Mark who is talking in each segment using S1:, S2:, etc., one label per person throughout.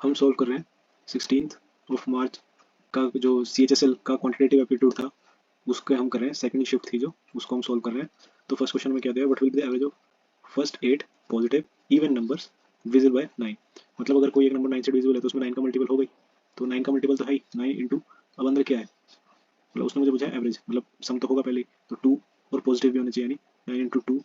S1: हम सॉल्व कर रहे हैं 16 मार्च का जो CHSL का क्वांटिटेटिव एप्टीट्यूड था उसके हम कर रहे हैं, सेकंड शिफ्ट थी जो, उसको हम सॉल्व कर रहे हैं। तो फर्स्ट क्वेश्चन में क्या दिया, what will be the average of first 8 positive even numbers visible by 9। मतलब अगर कोई एक नंबर 9 से डिविजिबल है तो उसमें 9 का मल्टीपल हो गई, तो 9 का मल्टीपल तो है ही 9 इंटू, अब अंदर क्या है, मतलब उसने मुझे पूछा एवरेज, मतलब सम तो होगा पहले ही, तो 2 और पॉजिटिव भी होना चाहिए, यानी 9 इंटू 2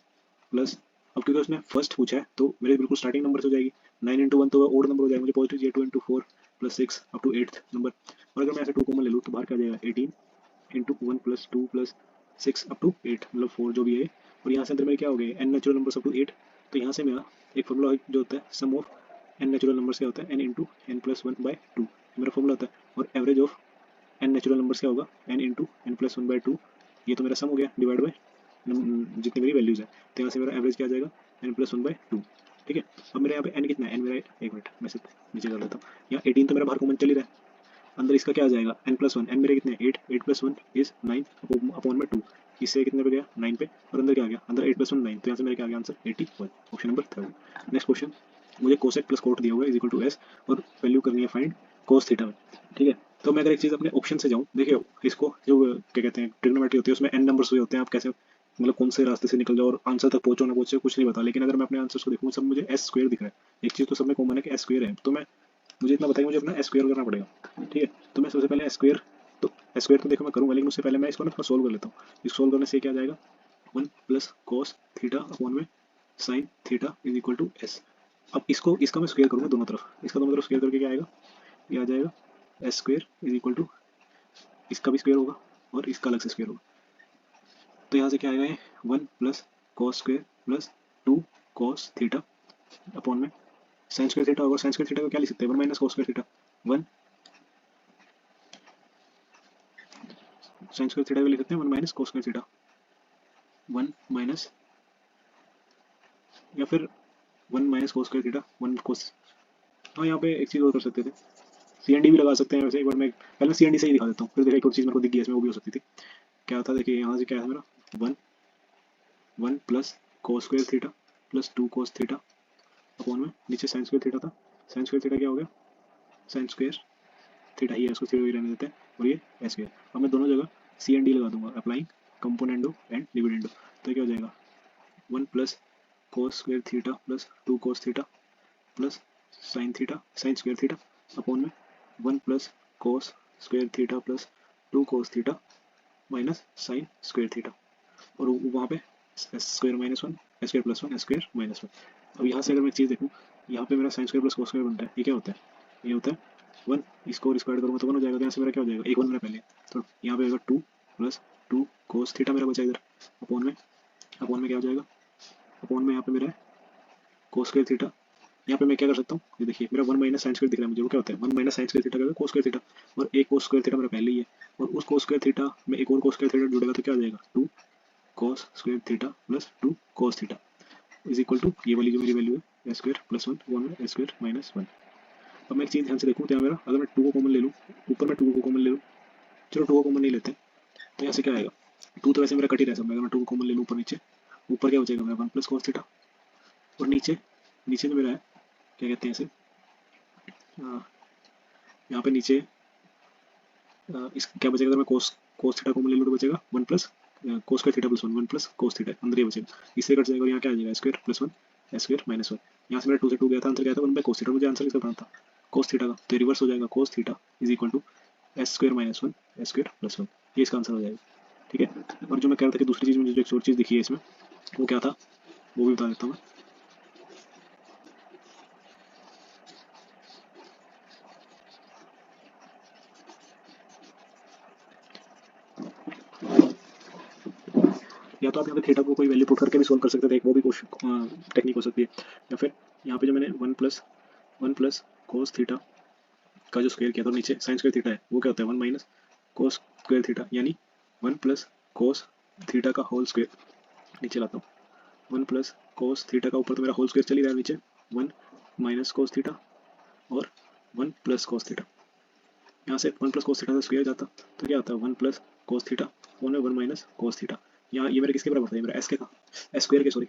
S1: प्लस, अब क्योंकि उसने फर्स्ट पूछा है तो मेरे बिल्कुल स्टार्टिंग नंबर से हो जाएगी, 9 इंटू 1 तो ओड नंबर हो जाएगा, मुझे पॉजिटिव चाहिए 2 into 4 plus 6 up to 8th number. और अगर मैं ऐसे 2 कॉमन ले लूँ तो बाहर क्या आ जाएगा 18 into 1 plus 2 plus 6 up to 8, मतलब 4 जो भी है। और यहाँ से अंदर मेरे क्या हो गए N natural number up to 8, तो यहाँ से मेरा एक फॉर्मूला जो होता है sum of N natural numbers क्या होता है N into N plus 1 by 2, मेरा फॉर्मूला होता है। और average of N natural numbers क्या होगा N into N plus 1 by 2, ये तो मेरा सम हो गया डिवाइड बाई जितनी मेरी वैल्यूज है, तो यहाँ से मेरा एवरेज क्या आ जाएगा एन प्लस 1 बाई 2। ठीक है, अब मेरे यहाँ पे एन कितना है, एन मेरा, एक मिनट मैं सिर्फ नीचे कर लेता हूँ, यहाँ 18 तो मेरा बाहर कॉमन चल ही रहा है, अंदर इसका क्या आ जाएगा एन प्लस 1, एन मेरे कितने 8, 8 प्लस 1 इज 9 अपॉन में 2, इससे कितने पे गया 9 पे, और अंदर क्या आ गया अंदर 8 प्लस 1 9, तो यहाँ से मेरे क्या आ गया answer 81, option number 3। Next question, मुझे कोसेक प्लस कोट दिया हुआ है इज इक्वल टू एस और वैल्यू करनी है फाइंड कोस थीटा में। ठीक है, तो मैं अगर एक चीज़ अपने ऑप्शन से जाऊँ, देखिए इसको जो क्या कहते हैं ट्रिग्नोमेट्री होती है उसमें एन नंबर्स हुए होते हैं, आप कैसे मतलब कौन से रास्ते से निकल जाओ और आंसर तक पहुंचो ना पहुंचे कुछ नहीं पता, लेकिन अगर मैं अपने आंसर को देखूँ सब मुझे एस स्क्वायर दिख रहा है, एक चीज़ तो सब में कॉमन है कि एस स्क्वायर है, तो मैं मुझे इतना बताइए मुझे अपना एस स्क्वायर करना पड़ेगा। ठीक है, तो मैं सबसे पहले एस स्क्वायर तो देखो मैं करूँगा, लेकिन उससे पहले मैं इसको ना थोड़ा सोल्व कर लेता हूँ। इसको सोल्व करने से क्या जाएगा 1 प्लस कोस थीटा अपॉन में sine theta is equal to S. अब इसको इसका मैं स्क्वायर करूँगा दोनों तरफ, इसका दोनों तरफ स्क्वायर करके क्या आएगा, ये आ जाएगा S square is equal to, इसका भी स्क्वायर होगा और इसका अलग से स्क्वायर होगा, तो यहाँ से क्या आएगा ये 1 plus cos square plus 2 cos theta upon में साइन स्क्वायर थीटा होगा, साइन स्क्वायर थीटा को क्या लिख सकते हैं 1 minus cos square theta, 1 sign square theta को लिख सकते हैं 1 minus cos square theta, 1 minus, या फिर 1 माइनस कोस स्क्वायर थीटा 1 कोस। हाँ यहाँ पे एक चीज़ और कर सकते थे, CND भी लगा सकते हैं वैसे, एक बार मैं पहले CND से ही दिखा देता हूँ, फिर देखा एक और चीज़ मेरे को दिख गई इसमें, वो भी हो सकती थी। क्या था देखिए यहाँ से क्या है मेरा 1 प्लस कोस square theta plus 2 cos theta upon में नीचे साइन स्क्वायर थीटा था, साइन स्क्वायर थीटा क्या हो गया साइन स्क्वायर थीटा ही है, उसको थीटा ही रहने देते हैं, और ये एस स्क्वायर। अब मैं दोनों जगह CND लगा दूंगा, अप्लाइंग कंपोनेंडो एंड डिविडेंडो, तो क्या हो जाएगा 1 प्लस कोस square theta plus 2 cos theta plus sine theta sine square theta upon में 1 प्लस कोस square theta plus 2 cos theta minus sign square theta, और वहाँ पे S square minus 1 S square plus 1 S square minus 1। अब यहाँ से अगर मैं एक चीज़ देखूँ, यहाँ पे मेरा sine square plus cos square बनता है, ये क्या होता है ये होता है 1, इसको स्क्वायर करूँगा तो 1 हो जाएगा, तो यहाँ से मेरा क्या हो जाएगा एक 1 मेरा पहले, तो यहाँ पे होगा 2 प्लस 2 कोस थीटा मेरा बचा इधर अपॉन में क्या हो जाएगा अपॉन में यहाँ पे मेरा है कोस स्क्वायर थीटा, यहाँ पे मैं क्या कर सकता हूँ ये देखिए मेरा 1 माइनस साइन स्क्वायर दिख रहा है मुझे, वो क्या होता है 1 माइनस साइन स्क्वायर थीटा का कोस स्क्वायर थीटा, और एक कोस स्क्वायर थीटा मेरा पहले ही है, और उस कोस स्क्वायर थीटा में एक और कोस स्क्वायर थीटा जुड़ेगा तो क्या हो जाएगा 2 cos square theta plus 2 cos theta is equal to ये वाली जो मेरी वैल्यू है S square plus 1 one S square minus 1। अब मैं एक चीज़ ध्यान से देखूँ तो यहाँ मेरा अगर मैं 2 को कॉमन ले लूँ, ऊपर मैं 2 को कॉमन ले लूँ, चलो 2 को कॉमन नहीं लेते, तो यहाँ से क्या आएगा 2 तो वैसे मेरा कट ही रह सकता है, अगर मैं 2 को कॉमन ले लूँ ऊपर नीचे, ऊपर क्या बचेगा मेरा 1 प्लस कोस थीटा, और नीचे नीचे जो मेरा है क्या कहते हैं इसे, यहाँ पे नीचे इस क्या बचेगा, अगर मैं कोस कोस थीटा कॉमन ले लूँ तो बचेगा 1 प्लस कोस square theta plus 1 1 plus cos theta अंदर ये बचेगा, इससे कट जाएगा और यहाँ क्या आ जाएगा square plus 1 S square minus 1। यहाँ से मेरा 2 से 2 गया था, आंसर क्या था 1 बाई कोस थीटा, मुझे आंसर किसका बनाना था कोस थीटा का, तो रिवर्स हो जाएगा cos theta is equal to S square minus 1 S square plus 1, ये इसका आंसर हो जाएगा। ठीक है, और जो मैं कह रहा था कि दूसरी चीज़ मुझे जो एक और चीज़ दिखी है इसमें, वो क्या था वो भी बता देता हूँ मैं। या तो आप यहाँ पे थीटा को कोई वैल्यू पुट करके भी सोल्व कर सकते थे, एक वो भी टेक्निक हो सकती है, या फिर यहाँ पे जो मैंने 1 प्लस कोस थीटा का जो स्क्वायर किया था नीचे साइन स्क्वायर थीटा है, वो क्या होता है 1 माइनस कोस स्क्वायर थीटा, यानी 1 प्लस कोस थीटा का होल स्क्वायर नीचे लाता हूँ, 1 प्लस कोस थीटा का ऊपर तो मेरा होल स्क्वायर चल ही रहा है, नीचे 1 माइनस कोस थीटा और 1 प्लस कोस थीटा, यहाँ से 1 प्लस कोस थीटा का स्क्वायर जाता तो क्या आता है 1 प्लस कोस थीटा और 1 माइनस कोस थीटा, यहाँ ये मेरे किसके बराबर था, ये मेरा एस के था, एस स्क्वायर के, सॉरी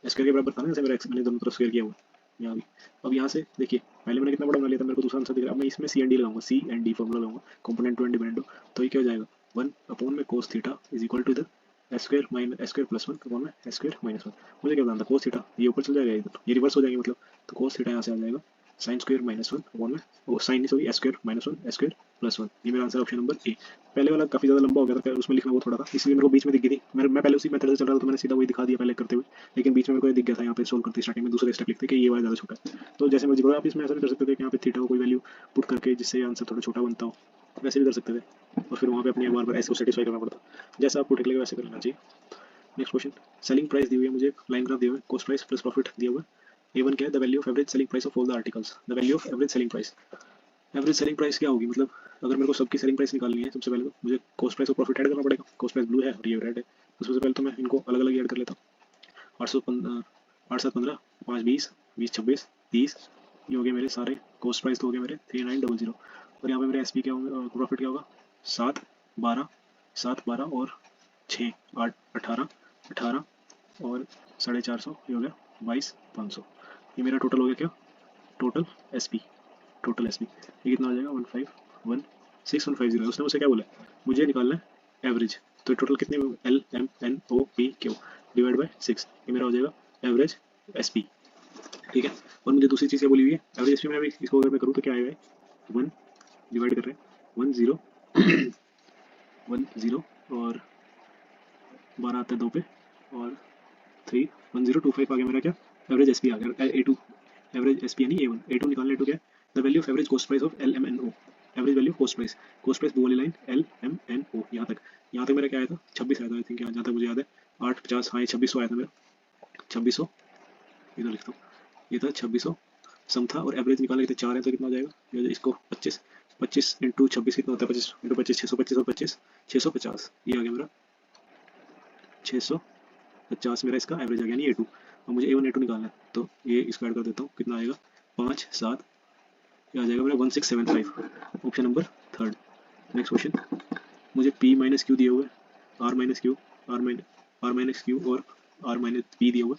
S1: एस स्क्वायर के बराबर था ना, जैसे मेरा एक्स मैंने दोनों तरफ स्क्वायर किया हुआ यहाँ भी। अब यहाँ से देखिए पहले मैंने कितना बड़ा बना लिया था, मेरे को दूसरा आंसर दिख रहा है। अब मैं इसमें सी एंड डी लगाऊंगा, सी एंड डी फॉर्मूला लगाऊंगा, कंपोनेंट टू एंड डिपेंडेंट हो, तो ये क्या हो जाएगा 1 अपॉन में cos theta is equal to इधर S square minus S square plus 1 upon में एस स्क्वायर माइनस 1। मुझे क्या बताना था, कोस थीटा ये ऊपर चल जाएगा, इधर ये रिवर्स हो जाएगा मतलब, तो कोस थीटा यहाँ से आ जाएगा साइन स्क्वायर माइनस 1 अपॉन में वो sine sorry S square minus 1 S square plus 1। ये मेरा आंसर ऑप्शन नंबर ए। पहले वाला काफी ज्यादा लंबा हो गया था, उसमें लिखना वो थोड़ा था, इसलिए मेरे को बीच में दिख गई थी। मैं पहले उसी मेथड से चल रहा था, तो मैंने सीधा वही दिखा दिया पहले करते हुए, लेकिन बीच में मेरे को दिख गया था यहाँ पे सोल्व करते स्टार्टिंग में दूसरे स्टेप लिखते कि ये वाला ज़्यादा छोटा है। तो जैसे मर्जी करो आप, इसमें ऐसा भी कर सकते थे कि यहाँ पे थीटा को कोई वैल्यू पुट करके जिससे आंसर थोड़ा छोटा बनता हो, वैसे भी कर सकते थे, और फिर वहाँ पे अपनी बार बार ऐसे को सेटिस्फाई करना पड़ता। जैसा आपको ठीक लगे वैसे कर लेना चाहिए। नेक्स्ट क्वेश्चन, सेलिंग प्राइस दी हुई है मुझे, लाइन ग्राफ दिया हुआ है, कॉस्ट प्राइस प्लस प्रॉफिट दिया हुआ है। A1 क्या है, the value of average selling price of all the articles, the value of average selling price. Average selling price क्या होगी, मतलब अगर मेरे को सबकी सेलिंग प्राइस निकालनी है, सबसे पहले तो मुझे कॉस्ट प्राइस और प्रॉफिट ऐड करना पड़ेगा। कॉस्ट प्राइस ब्लू है और ये रेड है, तो सबसे पहले तो मैं इनको अलग अलग ऐड कर लेता हूँ। 8 7 15 5 20 20 26 30, ये हो गए मेरे सारे कॉस्ट प्राइस, तो हो गए मेरे 3900। और यहाँ पे मेरे एस पी क्या होगा, प्रॉफिट क्या होगा 7 12 7 12 और 6 8 18 18 और 450, ये हो गया 22 500। ये मेरा टोटल हो गया क्या, total S P, total S P ये कितना हो जाएगा 1516150। उसने मुझसे क्या बोला, मुझे निकालना है एवरेज, तो टोटल कितने L M N O P Q divide by 6, ये मेरा हो जाएगा एवरेज एस पी। ठीक है, और मुझे दूसरी चीज़ क्या बोली हुई है, एवरेज एस पी में अभी इसको अगर मैं करूँ तो क्या आएगा, 1 डिवाइड कर रहे हैं 10 10 और 12 आता है 2 पे, और 3 1025 आ गया मेरा क्या, एवरेज एस पी आ गया A two, average S P यानी A1 A2 निकालना, A2 क्या है, the value of average cost price of L M N O, average value cost price, cost price वो वाली line L M N O, यहाँ तक मेरा क्या आया था 26 आया था आई थिंक, यहाँ जहाँ तक मुझे याद है 850, हाँ 2600 आया था मेरा 2600, इधर लिखता हूँ, ये था 2600 सम था, और एवरेज निकालने के 4 है तो कितना हो जाएगा, इसको 25 25 इंटू 26 कितना होता है, 25 इंटू 25 625 और 25 650, ये आ गया मेरा 650 मेरा इसका एवरेज आ गया नहीं A2। और मुझे A1 A2 निकालना है, तो ये इसको ऐड कर देता हूँ, कितना आएगा 5 7, ये आ जाएगा मेरा 1675, option number third. Next question, मुझे P माइनस क्यू दिए हुए, R minus Q R minus Q और R माइनस पी दिया हुआ,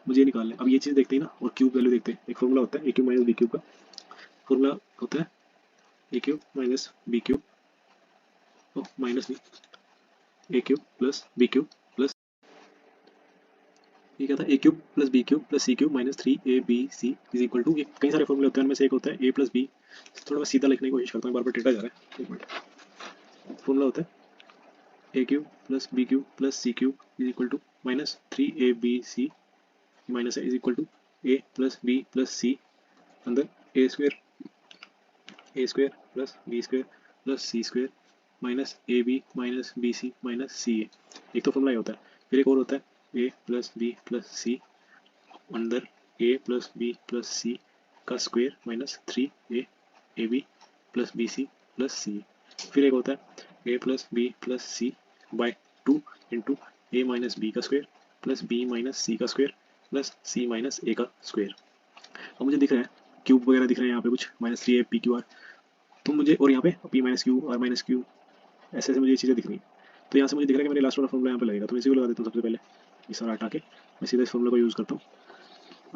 S1: मुझे निकालना है। अब ये चीज़ देखते हैं ना, और क्यूब वैल्यू देखते हैं, एक फॉर्मूला होता है A cube minus B cube का, फॉर्मूला होता है A cube minus B cube minus B A cube plus B cube plus, ये क्या था, A cube plus B cube plus C cube minus 3ab is equal to, ये कई सारे फॉर्मूले होते हैं, उनमें से एक होता है ए प्लस बी। थोड़ा मैं सीधा लिखने की कोशिश करता हूँ, बार बार टेढ़ा जा रहा है, एक मिनट। फॉर्मूला होता है A cube plus B cube plus C cube is equal to minus 3abc minus is equal to A plus B plus C अंदर A square plus B square plus C square minus A B minus B C minus C A. एक तो formula ही होता है, फिर एक और होता है A plus B plus C अंदर A plus B plus C का square minus 3 A B plus B C plus C. फिर एक होता है A plus B plus C by 2 into A minus B का square plus B minus C का square plus C minus A का square. अब मुझे दिख रहा है क्यूब वगैरह दिख रहे हैं यहाँ पे कुछ minus 3 A P Q are, तो मुझे और यहाँ पे P minus Q R minus Q, ऐसे ऐसे मुझे ये चीज़ें दिख रही हैं। तो यहाँ से मुझे दिख रहा है कि मेरे लास्ट वाला फॉर्मूला यहाँ पे लगेगा, तो मैं इसी को लगा देता हूँ सबसे पहले, ये सारा हटा के मैं सीधा इस फॉर्मूला को यूज़ करता हूँ।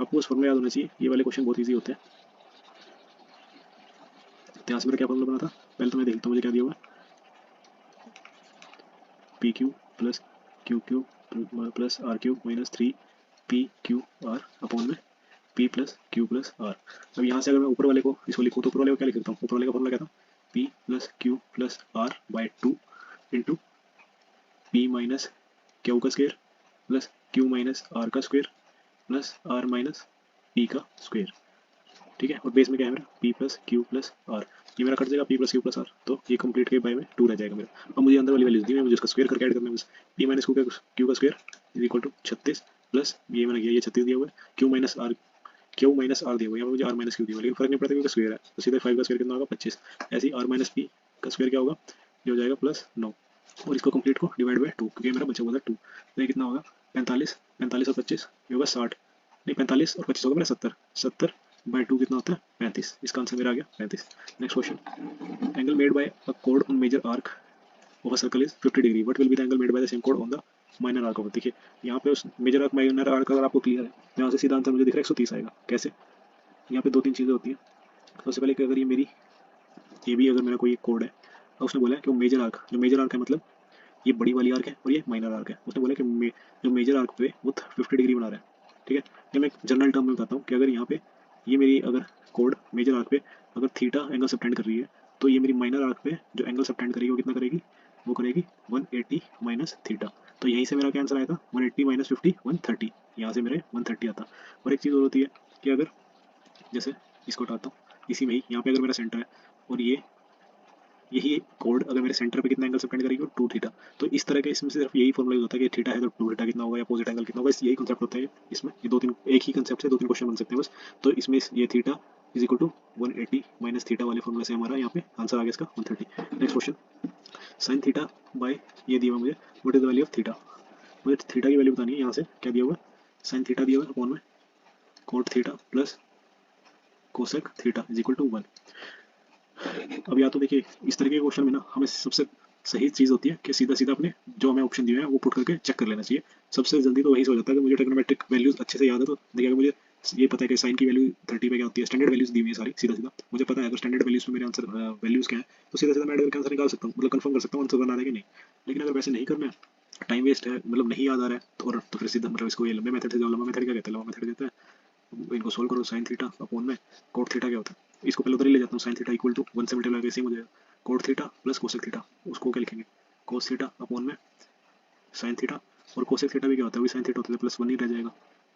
S1: आपको उस फॉर्मूला याद होना चाहिए, ये वाले क्वेश्चन बहुत ईजी होते हैं। तो यहाँ से मेरा क्या फॉर्मूला बना था, पहले तो मैं देखता हूँ मुझे क्या दिया हुआ है, P Q plus Q Q plus R Q minus 3 P Q R upon में P plus Q plus R. अब यहाँ से अगर मैं ऊपर वाले को इसको लिखूँ तो ऊपर वाले को क्या लिख सकता हूँ, ऊपर वाले का फॉर्मूला क्या था, P plus Q plus R by 2 into P minus Q का square plus Q minus R का square plus R minus P का स्क्वायर। ठीक है, और बेस में क्या है मेरा P plus Q plus R, ये मेरा कट जाएगा P plus Q plus R, तो ये कंप्लीट के बाय में 2 रह जाएगा मेरा। अब मुझे अंदर वाली वैल्यूज दी है, मुझे उसका स्क्वायर करके ऐड करना है बस। पी माइनस क्यू का square is equal to 36 plus ये मैंने किया, ये 36 दिया हुआ है, क्यू माइनस आर दिया हुआ है, यहाँ पे मुझे आर माइनस क्यू दिया हुआ है, लेकिन फर्क नहीं पड़ता क्योंकि स्क्वायर है, तो सीधे 5 का स्क्वायर कितना होगा 25, ऐसे ही आर माइनस पी का स्क्वायर क्या होगा, ये हो जाएगा प्लस 9, और इसको कंप्लीट को डिवाइड बाय 2 क्योंकि मेरा बचा हुआ था 2, तो ये कितना होगा 45 45 और 25 ये होगा 60, नहीं 45 और 25 होगा मेरा 70 70 बाय 2 कितना होता है 35, इसका आंसर मेरा आ गया 35। Next question, angle made by a कोड on major arc of a circle is 50 degree, what will be the angle made by the same कोड on the minor arc of, देखिए यहाँ पे उस मेजर आर्क माइनर आर्क अगर आपको clear है तो यहाँ से सीधा आंसर मुझे दिख रहा है 130 आएगा। कैसे, यहाँ पे 2 3 चीज़ें होती हैं, सबसे पहले कि अगर ये भी अगर मेरा कोई कोड है और उसने बोला है कि वो मेजर आर्क, जो मेजर आर्क है मतलब ये बड़ी वाली आर्क है और ये माइनर आर्क है, उसने बोला कि जो मेजर आर्क पे वो 50 डिग्री बना रहा है, ठीक है। ये मैं जनरल टर्म में बताता हूँ कि अगर यहाँ पे ये मेरी अगर कोड मेजर आर्क पे अगर थीटा एंगल सबटेंड कर रही है, तो ये मेरी माइनर आर्क पे जो एंगल सबटेंड करेगी वो कितना करेगी, वो करेगी 180 माइनस थीटा। तो यहीं से मेरा क्या आंसर आया था, 180 माइनस 50 130, यहाँ से मेरे 130 आता। और एक चीज़ और होती है कि अगर जैसे इसको हटाता हूँ, इसी में ही यहाँ पे अगर मेरा सेंटर है और ये यही कोड अगर मेरे सेंटर पे कितना एंगल सबटेंड करेगी, वो 2 थीटा। तो इस तरह के इसमें सिर्फ यही फॉर्मूला होता है कि थीटा है तो 2 थीटा कितना होगा या अपोजिट एंगल कितना होगा, बस यही कंसेप्ट होता है इसमें। ये दो तीन एक ही कंसेप्ट से दो तीन क्वेश्चन बन सकते हैं बस। तो इसमें ये theta is equal to 180 minus theta वाले फॉर्मूला से हमारा यहाँ पे आंसर आ गया इसका 130। Next question, sine theta by ये दिया हुआ मुझे, what is the value of theta. मुझे थीटा की वैल्यू बतानी है। यहाँ से क्या दिया हुआ है, साइन थीटा दिया हुआ है अपॉन में cot theta plus cosec theta is equal to 1। अब या तो देखिए इस तरह के क्वेश्चन में ना हमें सबसे सही चीज़ होती है कि सीधा सीधा अपने जो हमें ऑप्शन दिए हैं वो पुट करके चेक कर लेना चाहिए। सबसे जल्दी तो वही से हो जाता है कि मुझे ट्रिग्नोमेट्रिक वैल्यूज अच्छे से याद है। तो देखिए अगर मुझे ये पता है कि साइन की वैल्यू 30 पे क्या होती है, स्टैंडर्ड वैल्यूज दी हुई है सारी, सीधा सीधा मुझे पता है। तो स्टैंडर्ड वैल्यूज में मेरे आंसर वैल्यूज क्या है, तो सीधा सीधा मैं ऐड करके आंसर निकाल सकता हूँ, मतलब कंफर्म कर सकता हूँ आंसर बना रहा है कि नहीं। लेकिन अगर वैसे नहीं करना है, टाइम वेस्ट है, मतलब नहीं याद आ रहा है, तो फिर सीधा मतलब इसको ये लंबे मेथड से जाओ। लंबा मेथड क्या कहते हैं, लंबा मेथड कहते हैं इनको सोल्व करो, साइन थीटा अपॉन में कोट थीटा क्या होता है, इसको पहले उधर ही ले जाता हूँ। साइन थीटा इक्वल टू 1 से मल्टीप्लाई करके सेम हो जाएगा, coat theta plus cosec theta, उसको क्या लिखेंगे, कोस थीटा अपॉन में साइन थीटा। और कोसेक थीटा भी क्या होता है, वही साइन थीटा होता है, प्लस 1 ही रह जाएगा।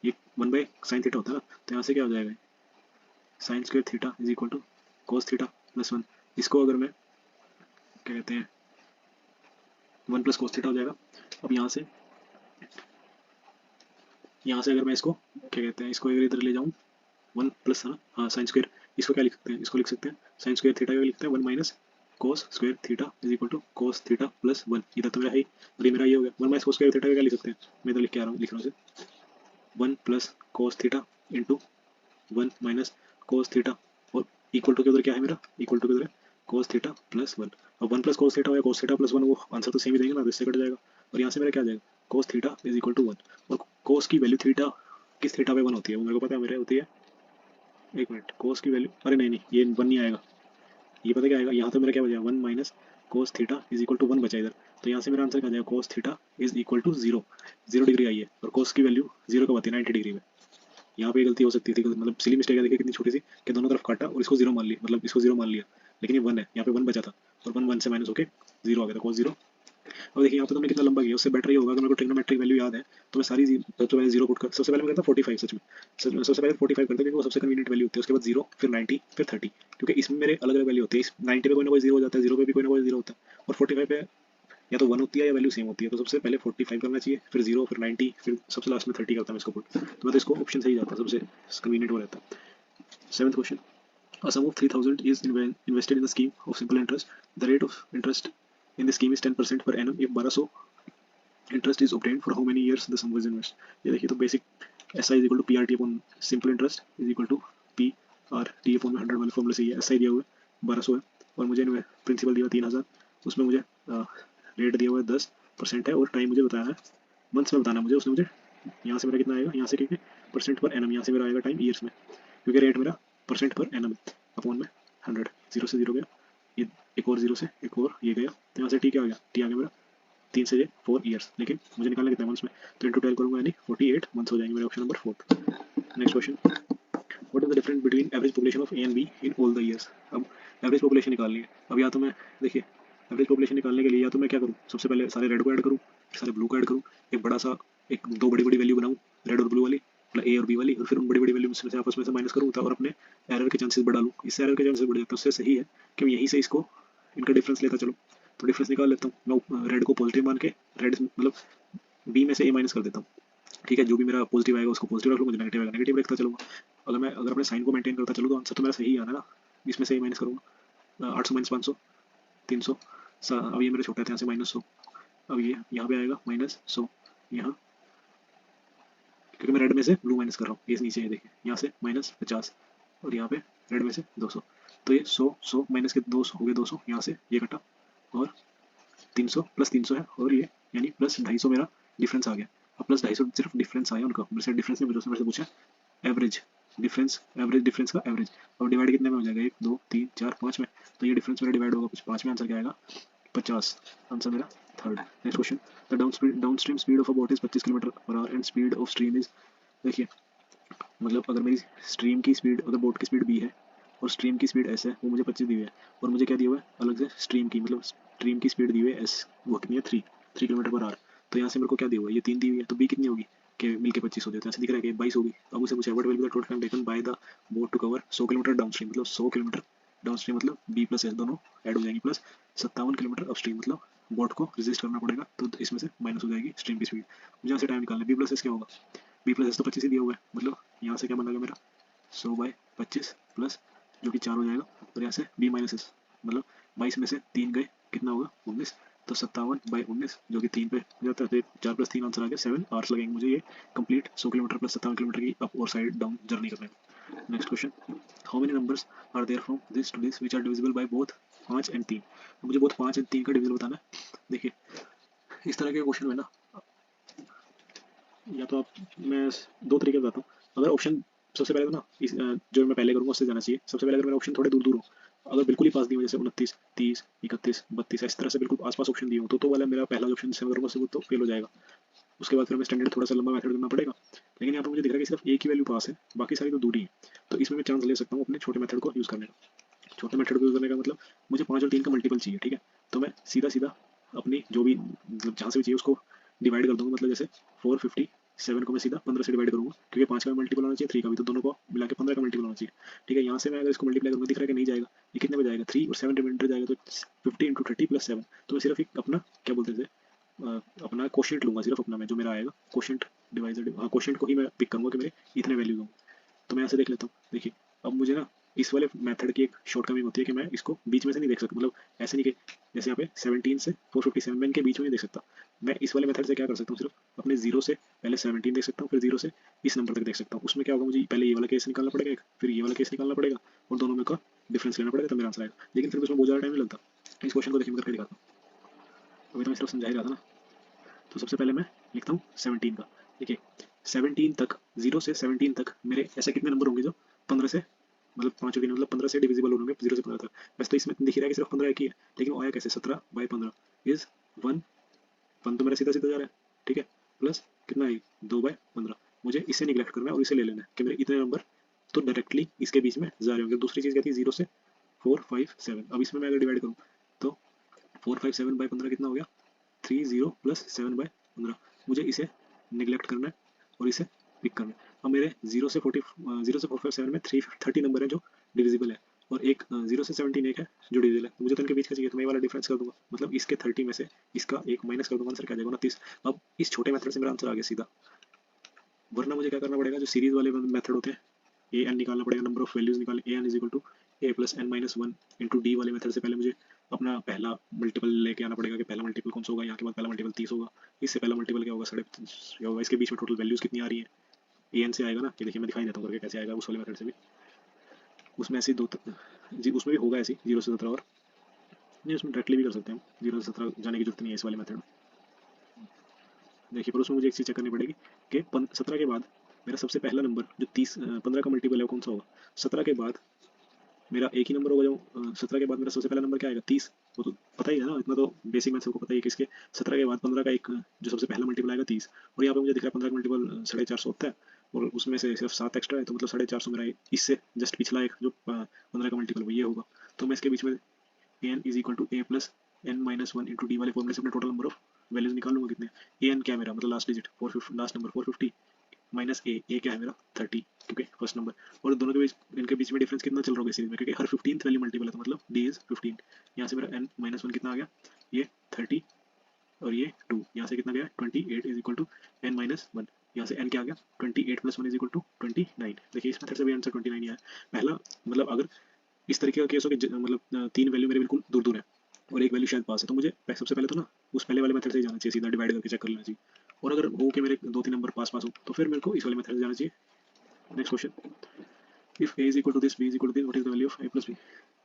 S1: ये 1 बाई साइन थीटा होता है ना, तो यहाँ से क्या हो जाएगा, sine square theta is equal to cos theta plus 1। इसको अगर मैं क्या कहते हैं 1 प्लस कोस थीटा हो जाएगा। अब यहाँ से अगर मैं इसको क्या कहते हैं, इसको अगर इधर ले जाऊँ 1 प्लस है ना, हाँ साइन स्क्वायर, इसको क्या लिख सकते हैं, इसको लिख सकते हैं साइन स्क्वायर थीटा का लिखते हैं 1 minus cos square theta is equal to cos theta plus 1। इधर तो मेरा है ही, और ये मेरा ये हो गया 1 माइनस कोस स्क्वायर थीटा का क्या लिख सकते हैं, मैं इधर लिख के आ रहा हूँ, लिख रहा हूँ 1 plus cos theta into 1 minus cos theta, और इक्वल टू के उधर क्या है मेरा, इक्वल टू के उधर कोस थीटा प्लस 1। अब 1 प्लस कोस थीटा हो या कोस थीटा प्लस 1, वो आंसर तो सेम ही देंगे ना, तो इससे कट जाएगा। और यहाँ से मेरा क्या आ जाएगा, cos theta is equal to 1। और कोस की वैल्यू थीटा किस थीटा पे 1 होती है, वो मेरे को पता है, मेरे होती है, एक मिनट, कोस की वैल्यू, अरे नहीं नहीं ये 1 नहीं आएगा, ये पता क्या आएगा, यहाँ तो मेरा क्या बचा 1 minus cos theta is equal to 1 बचा इधर। तो यहाँ से मेरा आंसर क्या आ जाएगा, cos theta is equal to 0 degree आई है, और कोस की वैल्यू 0 कब आती है, 90 डिग्री में। यहाँ पे गलती हो सकती थी, मतलब सिली मिस्टेक है, देखिए कितनी छोटी सी, कि दोनों तरफ काटा और इसको 0 मान लिया, मतलब इसको 0 मान लिया, लेकिन ये 1 है, यहाँ पे 1 बचा था, और 1 1 से माइनस होकर 0 आ गया था, कोस 0। अब देखिए यहाँ पे तो हमने कितना लंबा किया, उससे बेटर ये होगा अगर मेरे को ट्रिग्नोमेट्रिक वैल्यू याद है, तो मैं सारी सबसे पहले 0 पुट कर, सबसे पहले मैं करता 45, सच में सबसे पहले 45 करता, क्योंकि वो सबसे कन्वीनियंट वैल्यू होती है। उसके बाद 0, फिर 90, फिर 30, क्योंकि इसमें मेरे अलग अलग वैल्यू होती है। इस 90 पे कोई ना कोई 0 हो जाता है, 0 पे भी कोई ना कोई 0 होता है, और 45 पे या तो 1 होती है या वैल्यू सेम होती है। तो सबसे पहले 45 करना चाहिए, फिर 0, फिर 90, फिर सबसे लास्ट में 30 करता हूँ इसको पुट। तो मैं तो इसको ऑप्शन सही जाता है, सबसे कन्वीनियंट हो रहता है। 7th question, a sum of 3000 is invested in the scheme of simple interest. The rate of interest in the scheme is 10% per annum. If 1200 interest is obtained, for how many years the sum was invested? ये देखिए, तो basic SI is equal to PRT upon simple interest is equal to PRT upon 100 वाले फॉर्मूले से। ये SI दिया हुआ है 1200 है, और मुझे प्रिंसिपल दिया हुआ 3000, उसमें मुझे रेट दिया हुआ है 10% है, और टाइम मुझे बताया है मंथ्स में बताना है मुझे। उसने मुझे यहाँ से मेरा कितना आएगा, यहाँ से क्योंकि परसेंट पर एनम, यहाँ से मेरा आएगा टाइम ईयर्स में, क्योंकि रेट मेरा परसेंट पर एनम अपॉन में 100, 0 से 0 गया, ये एक और 0 से एक और ये गया, तो यहाँ से टी क्या आ गया, टी आ गया मेरा 3 से 4 ईयर्स, लेकिन मुझे निकालना कितना मंथ्स में, तो इंटू 12 करूँगा, यानी 48 मंथ्स हो जाएंगे मेरे, option number 4। Next question, what is the difference between average population of A and be in all the years. अब एवरेज पॉपुलेशन निकालनी है। अब या तो मैं देखिए एवरेज पॉपुलेशन निकालने के लिए या तो मैं क्या करूँ, सबसे पहले सारे रेड को ऐड करूँ, सारे ब्लू को ऐड करूँ, एक बड़ा सा एक दो बड़ी बड़ी वैल्यू बनाऊँ, रेड और ब्लू वाली, मतलब ए और बी वाली, और फिर उन बड़ी बड़ी वैल्यू से आपस में से माइनस करूँ, और अपने एरर के चांसेस बढ़ा लूँ। इससे एरर के चांसेस बढ़ जाते हैं, उससे सही है कि मैं यहीं से इसको इनका डिफरेंस लेता चलो। तो डिफरेंस निकाल लेता हूँ मैं, रेड को पॉजिटिव मान के, रेड मतलब बी में से ए माइनस कर देता हूँ, ठीक है। जो भी मेरा पॉजिटिव आएगा उसको पॉजिटिव रख लूँ, मुझे नेगेटिव आएगा नेगेटिव रखता चलूँगा। अगर अपने साइन को मेंटेन करता चलूँ तो आंसर तो मेरा सही आना ना। इसमें से ए माइनस करूँगा, 800 माइनस 500 300, अब ये मेरे छोटे थे, यहाँ से -100, अब ये यहाँ पे आएगा -100 यहाँ, क्योंकि मैं रेड में से ब्लू माइनस कर रहा हूँ, ये नीचे है देखिए, यहाँ से -50, और यहाँ पे रेड में से 200, तो ये 100 माइनस के 200 हो गए, 200 यहाँ से ये कटा, और 300 प्लस 300 है, और ये यानी प्लस 250 मेरा डिफरेंस आ गया। अब प्लस 250 सिर्फ डिफरेंस आया उनका, मेरे से डिफरेंस नहीं पूछा, मेरे से पूछा एवरेज, डिफरेंस एवरेज, डिफरेंस का एवरेज। अब डिवाइड कितने में हो जाएगा, 1 2 3 4 5 में, तो ये डिफरेंस मेरा डिवाइड होगा कुछ 5 में, आंसर क्या आएगा 50, आंसर मेरा third. Next question, the downstream speed of a boat is 25 kilometre per hour and speed of stream is, देखिए मतलब अगर मेरी स्ट्रीम की स्पीड, अगर बोट की स्पीड बी है और स्ट्रीम की स्पीड एस है, वो मुझे 25 दी हुई है, और मुझे क्या दिया हुआ है अलग से स्ट्रीम की, मतलब स्ट्रीम की स्पीड दी हुई है एस, वो कितनी है 3 किलोमीटर पर आवर। तो यहाँ से मेरे को क्या दिया हुआ है, ये 3 दी हुई है, तो बी कितनी होगी कि मिलके 25 हो जाता है, ऐसे दिख रहा है कि 22 होगी। अब मुझे पूछा what will be the total time taken by the boat to cover 100 kilometre down stream, मतलब 100 किलोमीटर डाउन स्ट्रीम, मतलब बी प्लस एस दोनों ऐड हो जाएंगी, प्लस 57 किलोमीटर अप स्ट्रीम, मतलब बोट को रजिस्ट करना पड़ेगा, तो इसमें से माइनस हो जाएगी स्ट्रीम की स्पीड। मुझे यहाँ से टाइम निकालना है, बी प्लस एस क्या होगा, बी प्लस एस तो 25 ही दिया हुआ है, मतलब यहाँ से क्या बनेगा मेरा 100/25 प्लस जो कि 4 हो जाएगा, और यहाँ से बी माइनस एस, मतलब 22 में से 3 गए कितना होगा 19, तो 57/19 जो कि 3 पे हो जाता है, तो 4 + 3 आंसर आ गया, 7 आवर्स लगेंगे मुझे ये कंप्लीट 100 किलोमीटर प्लस 57 किलोमीटर की अप और साइड डाउन जर्नी करने में। Next question, how many numbers are there from this to this which are divisible by both 5 and 3, मुझे बोथ 5 एंड 3 का डिविजन बताना है। देखिए इस तरह के क्वेश्चन में ना, या तो आप, मैं दो तरीके बताता हूँ, अगर ऑप्शन सबसे पहले तो ना जो मैं पहले करूँगा उससे जाना चाहिए। सबसे पहले अगर मेरा ऑप्शन थोड़े दूर दूर हो, अगर बिल्कुल ही पास दिए हो जैसे 29 30 31 32 इस तरह से बिल्कुल आसपास ऑप्शन दिए हो, तो वाला मेरा पहला ऑप्शन जिससे मैं करूँगा उससे वो तो फेल हो जाएगा। उसके बाद फिर हमें स्टैंडर्ड थोड़ा सा लंबा मेथड करना पड़ेगा, लेकिन यहाँ पर मुझे दिख रहा है कि सिर्फ एक ही वैल्यू पास है, बाकी सारी तो दूरी है, तो इसमें मैं चांस ले सकता हूँ अपने छोटे मेथड को यूज़ करने का। छोटे मेथड को यूज़ करने का मतलब मुझे 5 और 3 का मल्टीपल चाहिए, ठीक है, तो मैं सीधा सीधा अपनी जो भी मतलब जहाँ से भी चाहिए उसको डिवाइड कर दूंगा, मतलब जैसे 457 को मैं सीधा 15 से डिवाइड करूंगा, क्योंकि 5 का मल्टीपल होना चाहिए 3 का भी, तो दोनों को मिला के 15 का मल्टीपल होना चाहिए। ठीक है, यहाँ से मैं अगर इसको मल्टीप्लाई करूँगा दिख रहा है कि नहीं जाएगा, ये कितने में जाएगा 3 और 7 रिमाइंडर जाएगा, तो 50 × 30 + 7, तो मैं सिर्फ एक अपना क्या बोलते थे अपना क्वेश्चन लूंगा, सिर्फ अपना मैं जो मेरा आएगा क्वेश्चन डिवाइजर, हाँ क्वेश्चन को ही मैं पिक करूंगा कि मेरे इतने वैल्यूज होंगे। तो मैं ऐसे देख लेता हूँ, देखिए अब मुझे ना इस वाले मेथड की एक शॉर्टकमिंग होती है कि मैं इसको बीच में से नहीं देख सकता, मतलब ऐसे नहीं कि जैसे यहाँ पे 17 से 457 मैं इनके बीच में नहीं देख सकता। मैं इस वाले मेथड से क्या कर सकता हूँ, सिर्फ अपने जीरो से पहले 17 देख सकता हूँ, फिर जीरो से इस नंबर तक देख सकता हूँ। उसमें क्या होगा, मुझे पहले ये वाला केस निकालना पड़ेगा एक, फिर ये वाला केस निकालना पड़ेगा, और दोनों में का डिफरेंस लेना पड़ेगा, तो मेरा आंसर आएगा। लेकिन फिर उसमें बहुत ज़्यादा टाइम नहीं लगता। इस क्वेश्चन को देखिए मैं करके दिखाता हूँ, अभी तो मैं सिर्फ समझा ही रहा था ना। तो सबसे पहले मैं लिखता हूँ 17 का, देखिए 17 तक, 0 से 17 तक मेरे ऐसे कितने नंबर होंगे जो 15 से, मतलब 5 और 3 मतलब 15 से डिविजिबल होंगे 0 से 15 तक। वैसे तो इसमें दिख रहा है कि सिर्फ 15 एक ही है, लेकिन वो आया कैसे, 17/15 इज 1, 1 तो मेरा सीधा सीधा जा रहा है, ठीक है, प्लस कितना है 2/15, मुझे इसे निगलेक्ट करना है और इसे ले लेना है कि मेरे इतने नंबर तो डायरेक्टली इसके बीच में जा रहे होंगे। दूसरी चीज़ क्या थी, 0 से 457, अब इसमें मैं अगर डिवाइड करूँ तो 457/15 कितना हो गया, 30 + 7/15, मुझे इसे निगलेक्ट करना है और इसे पिक करना है। अब मेरे 0 से 457 में 30 नंबर है जो डिविजिबल है, और एक 0 से 17 एक है जो डिविजिबल है, तो मुझे तो इनके बीच का चाहिए, तो मैं ये वाला डिफरेंस कर दूंगा, मतलब इसके 30 में से इसका एक माइनस कर दूंगा, आंसर क्या आ जाएगा 29। अब इस छोटे मेथड से मेरा आंसर आ गया सीधा, वरना मुझे क्या करना पड़ेगा, जो सीरीज वाले मेथड होते हैं ए एन निकालना पड़ेगा, नंबर ऑफ वैल्यूज निकालने, A N is equal to A plus N minus one into D वाले मेथड से पहले मुझे अपना पहला मल्टीपल लेके आना पड़ेगा कि पहला मल्टीपल कौन सा होगा, यहाँ के बाद पहला मल्टीपल 30 होगा, इससे पहला मल्टीपल क्या होगा 30.5 होगा, इसके बीच में टोटल वैल्यूज कितनी आ रही है ए एन से आएगा ना, कि देखिए मैं दिखाई देता हूँ करके कैसे आएगा उस वाले मेथड से भी, उसमें ऐसे दो जी उसमें भी होगा ऐसी 0 से 17, और नहीं उसमें डायरेक्टली भी कर सकते हैं हम, 0 से 17 जाने की जरूरत नहीं है इस वाले मेथड में। देखिए पर उसमें मुझे एक चीज़ चेक करनी पड़ेगी कि 17 के बाद मेरा सबसे पहला नंबर जो 15 का मल्टीपल है वो कौन सा होगा। 17 के बाद मेरा एक ही नंबर होगा जो 17 के बाद मेरा सबसे पहला नंबर क्या आएगा 30, वो तो पता ही है ना, इतना तो बेसिक मैथ्स सबको पता ही है कि इसके 17 के बाद 15 का एक जो सबसे पहला मल्टीपल आएगा 30, और यहाँ पे मुझे दिख रहा है 15 का मल्टीपल 450 होता है, और उसमें से सिर्फ 7 एक्स्ट्रा है, तो मतलब 450 मेरा इससे जस्ट पिछला एक जो 15 का मल्टीपल वो ये होगा। तो मैं इसके बीच में N is equal to A plus N minus one into D वाले फॉर्मूले से अपना टोटल नंबर ऑफ वैल्यूज निकाल लूंगा कितने, ए एन क्या है मेरा मतलब last digit 450, last number 450 minus A क्या है मेरा 30, क्योंकि फर्स्ट नंबर, और दोनों के बीच इनके बीच में डिफरेंस कितना चल रहा होगा सीरीज में, क्योंकि हर 15th वैल्यू मल्टीपल है, तो मतलब डी इज 15। यहाँ से मेरा एन माइनस वन कितना आ गया, ये 30 और ये 2, यहाँ से कितना गया 28 is equal to N minus one, यहाँ से एन क्या आ गया 28 + 1 इज इक्वल टू 29। देखिए इस मेथड से भी आंसर 29 ही आया पहला, मतलब अगर इस तरीके का केस हो कि मतलब 3 वैल्यू मेरे बिल्कुल दूर दूर है और एक वैल्यू शायद पास है, तो मुझे सबसे पहले तो ना उस पहले वाले मेथड से ही जाना चाहिए, सीधा डिवाइड करके चेक कर लेना चाहिए, और अगर हो कि मेरे 2-3 नंबर पास पास हो तो फिर मेरे को इस वाले मेथड से जाना चाहिए। Next question, if A is equal to this B is equal to this what is the value of A plus B.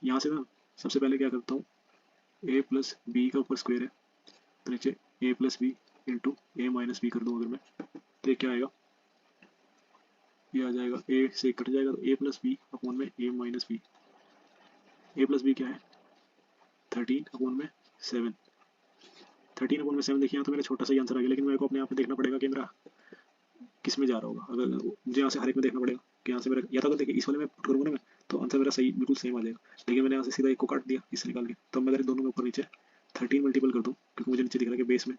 S1: यहाँ से ना सबसे पहले क्या करता हूँ, ए प्लस बी का ऊपर स्क्वायर है, तो नीचे ए plus B into A minus B कर दूँ अगर मैं, तो ये क्या आएगा ये आ जाएगा, ए से कट जाएगा तो ए प्लस बी अपॉन में ए माइनस बी। ए प्लस बी क्या है 13 अपॉन में 7। 13 अपॉन में 7 देखिए यहाँ तो मेरा छोटा सा ही आंसर आ गया, लेकिन मेरे को अपने आप में देखना पड़ेगा कि मेरा किस में जा रहा होगा। अगर मुझे यहाँ से हर एक में देखना पड़ेगा कि यहाँ से मेरा, या तो अगर देखिए इस वाले में पुट करूँगा ना मैं, तो आंसर मेरा सही बिल्कुल सेम आ जाएगा, लेकिन मैंने यहाँ से सीधा एक को काट दिया इससे निकाल के, तब मैं अगर दोनों में ऊपर नीचे 13 मल्टीपल कर दूँ, क्योंकि मुझे नीचे दिख रहा है कि बेस में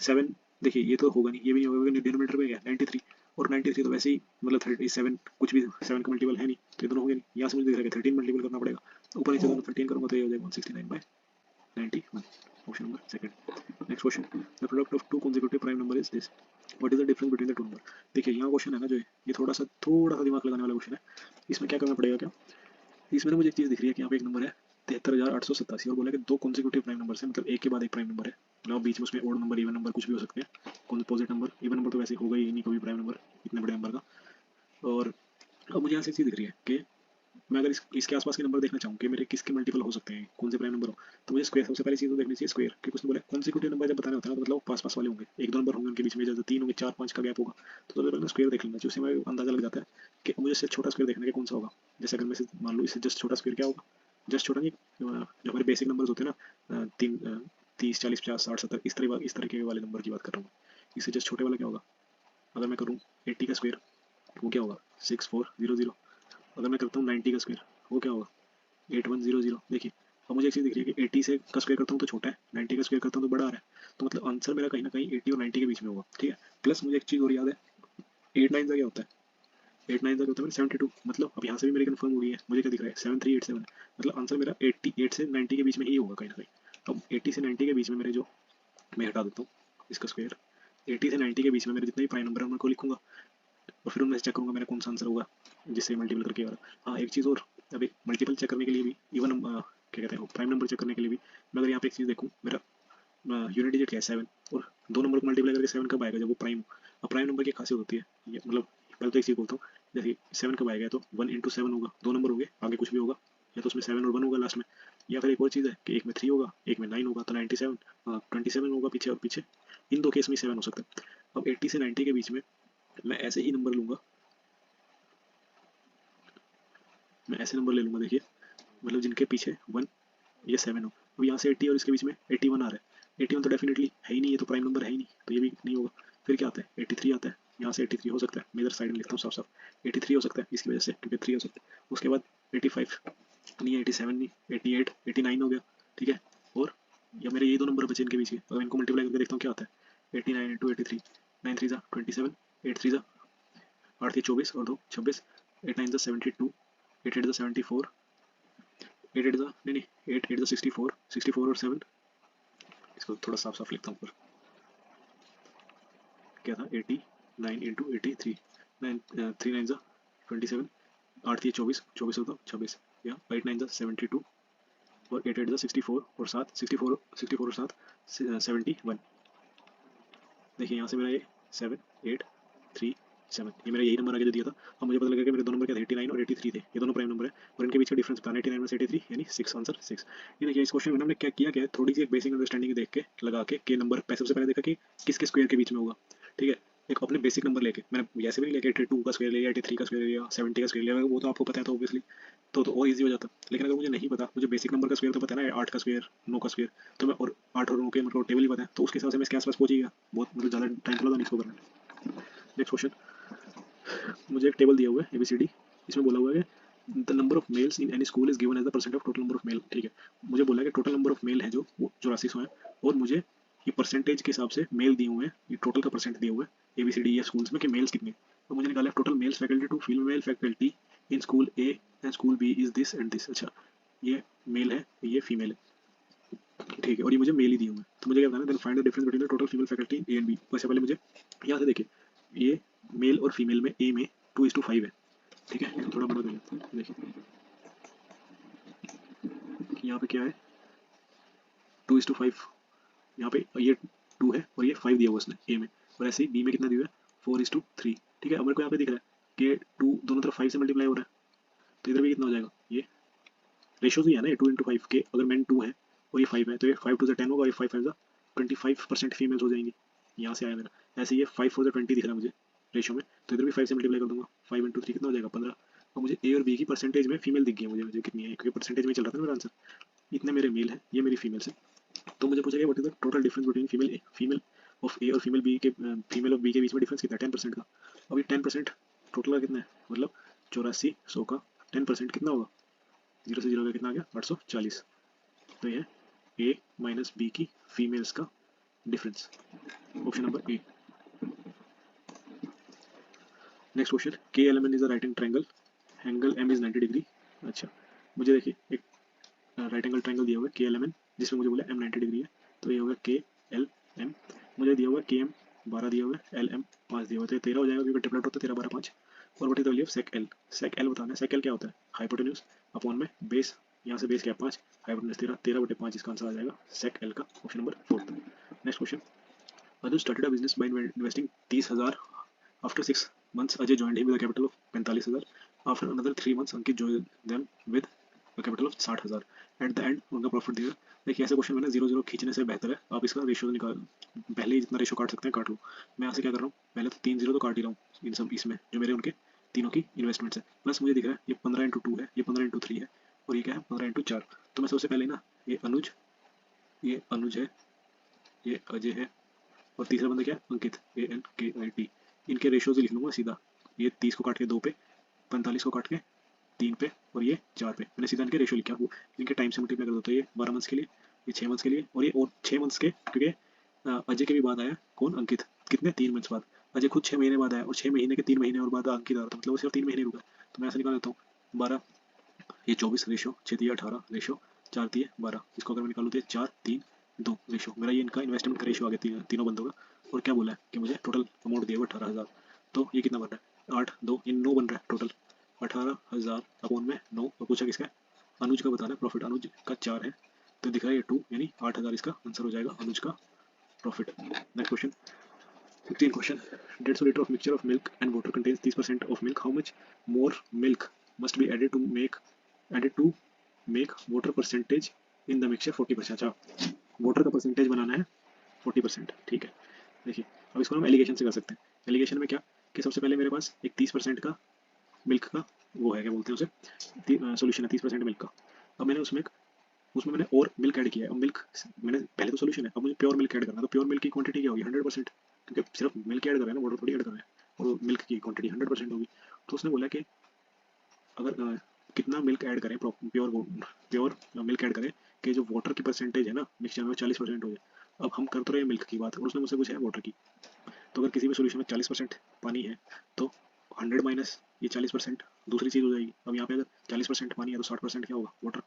S1: 7। देखिए ये तो होगा नहीं, ये भी नहीं होगा, डिनोमीटर में गया 93, और 93 तो वैसे ही मतलब 37 कुछ भी 7 का मल्टीपल है नहीं, तो ये दोनों हो गए नहीं। यहाँ से मुझे दिख रहा है कि 13 मल्टीपल करना पड़ेगा, ऊपर नीचे दोनों 13 करूँगा तो ये हो जाएगा 169/91, option number second. Next question, the product of two consecutive prime number is this, what is the difference between the two number. देखिए यहाँ क्वेश्चन है ना जो है, ये थोड़ा सा दिमाग लगाने वाला क्वेश्चन है। इसमें क्या करना पड़ेगा, क्या इसमें ना मुझे एक चीज़ दिख रही है कि यहाँ पे एक नंबर है 73,887, और बोला कि दो कॉन्सिक्यूटिव प्राइम नंबर है, मतलब एक के बाद एक प्राइम नंबर है, मतलब बीच में उसमें ओड नंबर इवन नंबर कुछ भी हो सकते हैं, कॉम्पोजिट नंबर इवन नंबर तो वैसे होगा ही नहीं कभी प्राइम नंबर इतने बड़े नंबर का। और अब मुझे यहाँ से एक चीज़ दिख रही है कि मैं अगर इसके आसपास के नंबर देखना चाहूँ कि मेरे किसके मल्टीपल हो सकते हैं, कौन से प्राइम नंबर हो, तो मुझे स्क्वायर सबसे पहली चीज़ तो देखनी चाहिए स्क्वायर, क्योंकि उसने बोला कॉन्सिक्यूटिव नंबर जब बताना होता है ना, तो मतलब पास पास वाले होंगे, एक दो नंबर होंगे उनके बीच में, जैसे 3 होंगे 4 5 का गैप होगा, तो सबसे पहले स्क्वायर देख लेना चाहिए, उससे मेरे अंदाजा लग जाता है कि मुझे इससे छोटा स्क्वायर देखना है कि कौन सा होगा। जैसे अगर मैं मान लो इससे जस्ट छोटा स्क्वायर क्या होगा, जस्ट छोटा नहीं, जो हमारे बेसिक नंबर होते हैं ना, 30 40 50 60 70 इस तरह के वाले नंबर की बात कर रहा हूँ। इससे जस्ट छोटे वाला क्या होगा, अगर मैं करूँ 80 का स्क्वायर वो क्या होगा 6400। अगर मैं करता हूँ 90 का स्क्वायर वो क्या होगा 8100। देखिए अब मुझे एक चीज़ दिख रही है कि 80 से का स्क्वायर करता हूँ तो छोटा है, 90 का स्क्वायर करता हूँ तो बड़ा आ रहा है, तो मतलब आंसर मेरा कहीं ना कहीं 80 और 90 के बीच में होगा। ठीक है, प्लस मुझे एक चीज़ और याद है, 8 9 का क्या होता है, 8 9 का क्या होता है 72, मतलब अब यहाँ से भी मेरी कन्फर्म हो गई है, मुझे क्या दिख रहा है 7387, मतलब आंसर मेरा 88 से 90 के बीच में ही होगा कहीं ना कहीं। अब 80 से 90 के बीच में मेरे जो, मैं हटा देता हूँ इसका स्क्वायर, 80 से 90 के बीच में मेरे जितने भी प्राइम नंबर है उनको लिखूंगा, और फिर उनमें से चेक करूंगा मेरा कौन सा आंसर होगा जिससे मल्टीपल करके। और हाँ एक चीज़ और, अभी मल्टीपल चेक करने के लिए भी, इवन क्या कहते हैं प्राइम नंबर चेक करने के लिए भी, मैं अगर यहाँ पे एक चीज़ देखूँ, मेरा यूनिट डिजिट क्या है 7, और दो नंबर को मल्टीप्लाई करके 7 कब आएगा जब वो प्राइम हो। अब प्राइम नंबर की खासियत होती है ये, मतलब पहले तो एक चीज़ बोलता हूँ, जैसे 7 कब आएगा तो 1 × 7 होगा, दो नंबर होंगे आगे कुछ भी होगा, या तो उसमें 7 और 1 होगा लास्ट में, या फिर एक और चीज़ है कि एक में 3 होगा एक में 9 होगा, तो 97 27 होगा पीछे, और पीछे इन दो केस में 7 हो सकता है। अब 80 से 90 के बीच में मैं ऐसे ही नंबर लूंगा, मैं ऐसे नंबर ले लूंगा देखिए, मतलब जिनके पीछे 1 या 7 हो। अब यहाँ से 80 और इसके बीच में 81 आ रहा है, 81 तो डेफिनेटली है ही नहीं, ये तो प्राइम नंबर है ही नहीं, तो ये भी नहीं होगा। फिर क्या आता है 83 आता है, यहाँ से 83 हो सकता है, मैं इधर साइड में लिखता हूँ साफ साफ 83 हो सकता है इसकी वजह से, क्योंकि 3 हो सकता है। उसके बाद 85 नहीं है, 87 नहीं, 88 89 हो गया। ठीक है, और या मेरे ये दो नंबर बचे इनके बीच के, अगर इनको मल्टीप्लाई करके देखता हूँ क्या आता है 89 × 83, 9 3 जा 27, 8 3 जा 8 3 24 और 2 26, 8 9 जा 72, 8 8 जा 74, 8 8 जा नहीं नहीं 8 8 जा 64, 64 और 7, इसको थोड़ा साफ साफ लिखता हूँ पर क्या था 89 × 83, 9 3 9 जा 27, 8 3 24 24 होता 26, या 8 9 जा 72, और 8 8 जा 64 और 7 64 और 7 71। देखिए यहाँ से मेरा ये 7 8 3 7, ये मेरा यही नंबर आगे जो दिया था। अब मुझे पता लगा कि मेरे दो नंबर क्या थे 89 और 83 थे, ये दोनों प्राइम नंबर है, और इनके बीच का डिफरेंस बताना 89 में से 83 यानी 6, आंसर 6। ये देखिए इस क्वेश्चन में हमने क्या किया, क्या थोड़ी सी एक बेसिक अंडरस्टैंडिंग देख के लगा के नंबर सबसे पहले देखा कि किसके स्क्वायर के बीच में होगा। ठीक है, एक अपने बेसिक नंबर लेके, मैंने ऐसे भी नहीं लेके 82 का स्क्वायर लिया 83 का स्क्वायर लिया 70 का स्क्वायर लिया, वो तो आपको पता है तो ऑब्वियसली तो और इजी हो जाता। लेकिन अगर मुझे नहीं पता, मुझे बेसिक नंबर का स्क्वायर तो पता है ना 8 का स्क्वायर 9 का स्क्वायर, तो मैं और 8 और 9 के मतलब टेबल ही पता है, तो उसके हिसाब से मैं इसके आसपास पहुंच गया, बहुत मतलब ज़्यादा टाइम लगा नहीं इसको करने में। नेक्स्ट क्वेश्चन, मुझे एक टेबल दिया हुआ है ABCD, इसमें बोला हुआ है the number of males in any school is given as the percent of total number of male. ठीक है, मुझे बोला है कि टोटल नंबर ऑफ मेल है जो वो 8400 है, और मुझे ये परसेंटेज के हिसाब से मेल दिए हुए हैं, ये टोटल का परसेंट दिया हुआ है ABCD या स्कूल्स में कि मेल्स कितने, तो मुझे निकाला है total males faculty to female faculty in school A and school B is this and this. अच्छा, ये मेल है ये फीमेल है, ठीक है, और ये मुझे मेल ही दिए हुए हैं, तो मुझे क्या बताना है, then find the difference between the total female faculty A and B। वैसे पहले मुझे यहाँ से देखिए, ये मेल और फीमेल में A में 2:5 है। ठीक है, तो थोड़ा बड़ा कर लेते हैं, देखिए यहाँ पे क्या है 2:5, यहाँ पे ये 2 है और ये 5 दिया हुआ उसने ए में, और ऐसे ही बी में कितना दिया है 4:3। ठीक है, अब मेरे को यहाँ पे दिख रहा है कि 2 दोनों तरफ 5 से मल्टीप्लाई हो रहा है, तो इधर भी कितना हो जाएगा, ये रेशो ही है ना 2:5 के, अगर मेन 2 है और ये 5 है तो ये 5 2 10 होगा और ये 5 5 25% फीमेल्स हो जाएंगी, यहाँ से आया मेरा। ऐसे ये 5 4 20 दिख रहा है मुझे, रेशो में, तो इधर भी 5 से मल्टीप्लाई कर दूंगा, 5 इंटू 3 कितना हो जाएगा 15। और मुझे ए और बी की परसेंटेज में फीमेल दिख गई है, मुझे कितनी है, क्योंकि परसेंटेज में चल रहा था मेरा आंसर, इतने मेरे मेल है, ये मेरी फीमेल है। तो मुझे पूछा गया what is the total difference between female of A और फीमेल ऑफ बी के बीच में डिफरेंस कितना है, 10% का। अभी 10% टोटल का कितना है, मतलब 84 100 का 10% कितना होगा, 0 से 0 का कितना आ गया 840। तो ये ए माइनस बी की फीमेल्स का difference, option number A. Next question, K L M N is a right angle triangle, angle M is 90 degree. अच्छा, मुझे देखिए एक राइट एंगल ट्रायंगल दिया हुआ है के एल एम एन, जिसमें मुझे बोला एम 90 डिग्री है, तो ये होगा के एल एम। मुझे दिया हुआ है के एम 12 दिया हुआ है, एल एम 5 दिया हुआ है, तो ये 13 हो जाएगा क्योंकि ट्रिपलेट होता है 13 12 5। और what is the value of sec L, sec L बताना है। सेक एल क्या होता है, हाइपोटेन्यूज अपॉन में बेस, यहाँ से बेस क्या 5, हाइपोटेन्यूज 13, 13/5 इसका आंसर आ जाएगा सेक एल का, option number 4। Next question, Anu started a business by investing 30,000। After 6 months, Ajay joined him with a capital of 45,000. After another 3 months, Ankit joined them with a capital of 60,000. At the end, उनका profit दिया। देखिए ऐसे question में ना 0 0 खींचने से बेहतर है आप इसका रेशियो निकाल, पहले ही जितना रेशियो काट सकते हैं काट लो। मैं यहाँ से क्या कर रहा हूँ, पहले तो 3 0 तो काट ही रहा हूँ इन सब, इसमें जो मेरे उनके तीनों की इन्वेस्टमेंट्स है, प्लस मुझे दिख रहा है ये 15/2 है, ये 15/3 है, और ये क्या है 15/4। तो मैं सबसे पहले ना ये अनुज है, ये अजय है, और तीसरा बंदा क्या है अंकित, ANKIT। इनके रेशियो से लिख लूंगा सीधा, ये 30 को काट के 2 पे, 45 को काट के 3 पे, और ये 4 पे, मैंने सीधा इनके रेशियो लिखा। वो इनके टाइम से मल्टीप्लाई कर दो, तो ये 12 मंथ्स के लिए, ये 6 मंथ्स के लिए, और ये और 6 मंथ्स के, क्योंकि अजय के भी बाद आया कौन, अंकित, कितने 3 मंथ्स बाद। अजय खुद 6 महीने बाद आया, और 6 महीने के 3 महीने और बाद अंकित आ रहा था, मतलब वो सिर्फ 3 महीने रुका। तो मैं ऐसा निकाल देता हूँ 12, ये 24 रेशो, 6 दिया 18 रेशो, 4 दिए 12, इसको अगर मैं निकालूँ तो 4 3 2 रेशो, मेरा ये इनका इन्वेस्टमेंट का रेशो आ गया तीनों बंदों का। और क्या बोला है कि मुझे टोटल अमाउंट दिया हुआ 18,000, तो ये कितना बन रहा है 8 2 इन 9 बन रहा है टोटल 18,000 अपॉन में 9। और पूछा किसका है, अनुज का बताना है प्रॉफिट, अनुज का 4 है, तो दिख रहा है ये 2, यानी 8,000 इसका आंसर हो जाएगा अनुज का profit. Next question, 16 question, 150 liter of mixture of milk and water contains 30% of milk. How much more milk must be added to make water percentage in the mixture 40%। अच्छा, water का परसेंटेज बनाना है 40%, ठीक है। देखिए अब इसको हम एलिगेशन से कर सकते हैं। एलिगेशन में क्या कि सबसे पहले मेरे पास एक 30% का मिल्क का वो है, क्या बोलते हैं उसे, सोल्यूशन है 30% मिल्क का। अब मैंने उसमें मैंने और मिल्क ऐड किया है। अब मिल्क मैंने पहले तो सोल्यूशन है, अब मुझे प्योर मिल्क ऐड करना है, तो प्योर मिल्क की क्वांटिटी क्या होगी 100%, क्योंकि सिर्फ मिल्क ऐड कर रहे हैं ना, वाटर थोड़ी ऐड कर रहे हैं, और मिल्क की क्वांटिटी 100% होगी। तो उसने बोला कि अगर कितना मिल्क ऐड करें, प्योर मिल्क ऐड करें कि जो वाटर की परसेंटेज है ना मिक्सचर में 40% हो जाए। अब हम कर तो रहे हैं मिल्क की बात, और उसने मुझसे पूछा है वाटर की। तो अगर किसी भी सोल्यूशन में 40% पानी है तो 100 माइनस ये 40% दूसरी चीज़ हो जाएगी। अब यहाँ पे अगर 40% पानी है तो 60% क्या होगा वाटर,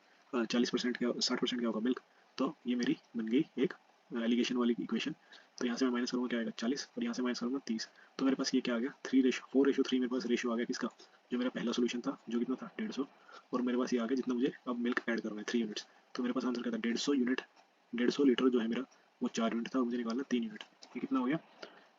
S1: 40% क्या 60% क्या होगा मिल्क। तो ये मेरी बन गई एक एलिगेशन वाली इक्वेशन। तो यहाँ से मैं माइनस करूँगा क्या आएगा 40, और यहाँ से माइनस करूँगा 30। तो मेरे पास ये क्या आ गया 4:3 मेरे पास रेशियो आ गया किसका, जो मेरा पहला सोल्यूशन था जो कितना था 150, और मेरे पास ये आ गया जितना मुझे अब मिल्क ऐड करना है 3 यूनिट्स। तो मेरे पास आंसर क्या था 150 यूनिट, 150 लीटर जो है मेरा वो 4 यूनिट था, और मुझे निकालना 3 यूनिट। ये कितना हो गया,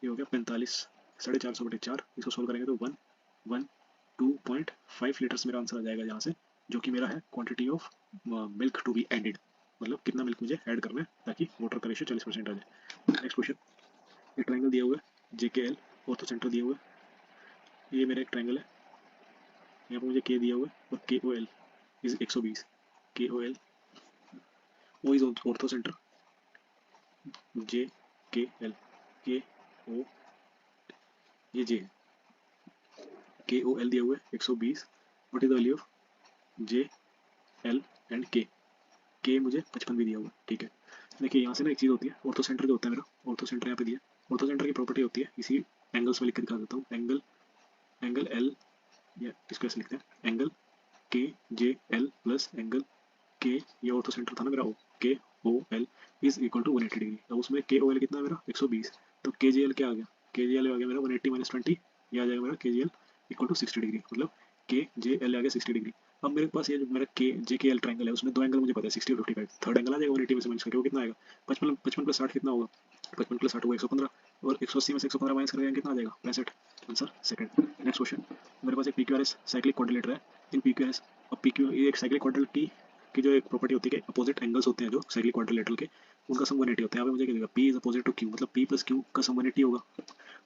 S1: ये हो गया 45, 450/4। इसको सोल्व करेंगे तो 112.5 लीटर्स मेरा आंसर आ जाएगा यहाँ से, जो कि मेरा है quantity of milk to be added, मतलब कितना मिल्क मुझे ऐड करना है ताकि वाटर का रेशियो 40% आ जाए। नेक्स्ट क्वेश्चन, ये ट्रायंगल दिया हुआ है JKL, ऑर्थो सेंटर दिया हुआ है, ये मेरा एक ट्रायंगल है, यहाँ पर मुझे K दिया हुआ है, और KOL is 120, KOL O is ortho centre, JKL KO ये J KOL दिया हुआ है 120, what is the value of JL and K मुझे 55 भी दिया हुआ है, ठीक है। देखिए यहाँ से ना एक चीज़ होती है, ऑर्थो सेंटर जो होता है मेरा, ऑर्थो सेंटर यहाँ पे दिया, ऑर्थो सेंटर की प्रॉपर्टी होती है, इसी एंगल्स में लिख कर दिखा देता हूँ, एंगल L, या इसको ऐसे लिखते हैं angle KJL plus angle K, ये ऑर्थो सेंटर था ना मेरा KOL is equal to 180 degree. अब उसमें KOL कितना है मेरा 120, तो KJL क्या आ गया, KJL आ गया मेरा 180 माइनस 20, ये आ जाएगा मेरा KJL इक्वल टू 60 डिग्री, मतलब KJL आ गया 60 डिग्री। अब मेरे पास ये जो मेरा JKL ट्रायंगल है उसमें दो एंगल मुझे पता है 60 और 55, थर्ड एंगल आ जाएगा 180 में से माइनस करके, वो कितना आएगा 55 प्लस 60 कितना होगा, 55 प्लस 60 होगा 115, और 180 में से 115 माइनस करेंगे कितना आ जाएगा 65, आंसर सेकंड। नेक्स्ट क्वेश्चन, मेरे पास एक PQRS साइक्लिक क्वाड्रिलेटर है, इन PQRS, अब PQ ये एक साइक्लिक क्वाड्रिलेटर की जो एक प्रॉपर्टी होती है कि अपोजिट एंगल्स होते हैं जो साइक्लिक क्वाड्रिलेटरल के, उनका सम 180 होता है। यहाँ पे मुझे क्या देगा P is opposite to Q, मतलब P प्लस Q का सम 180 होगा।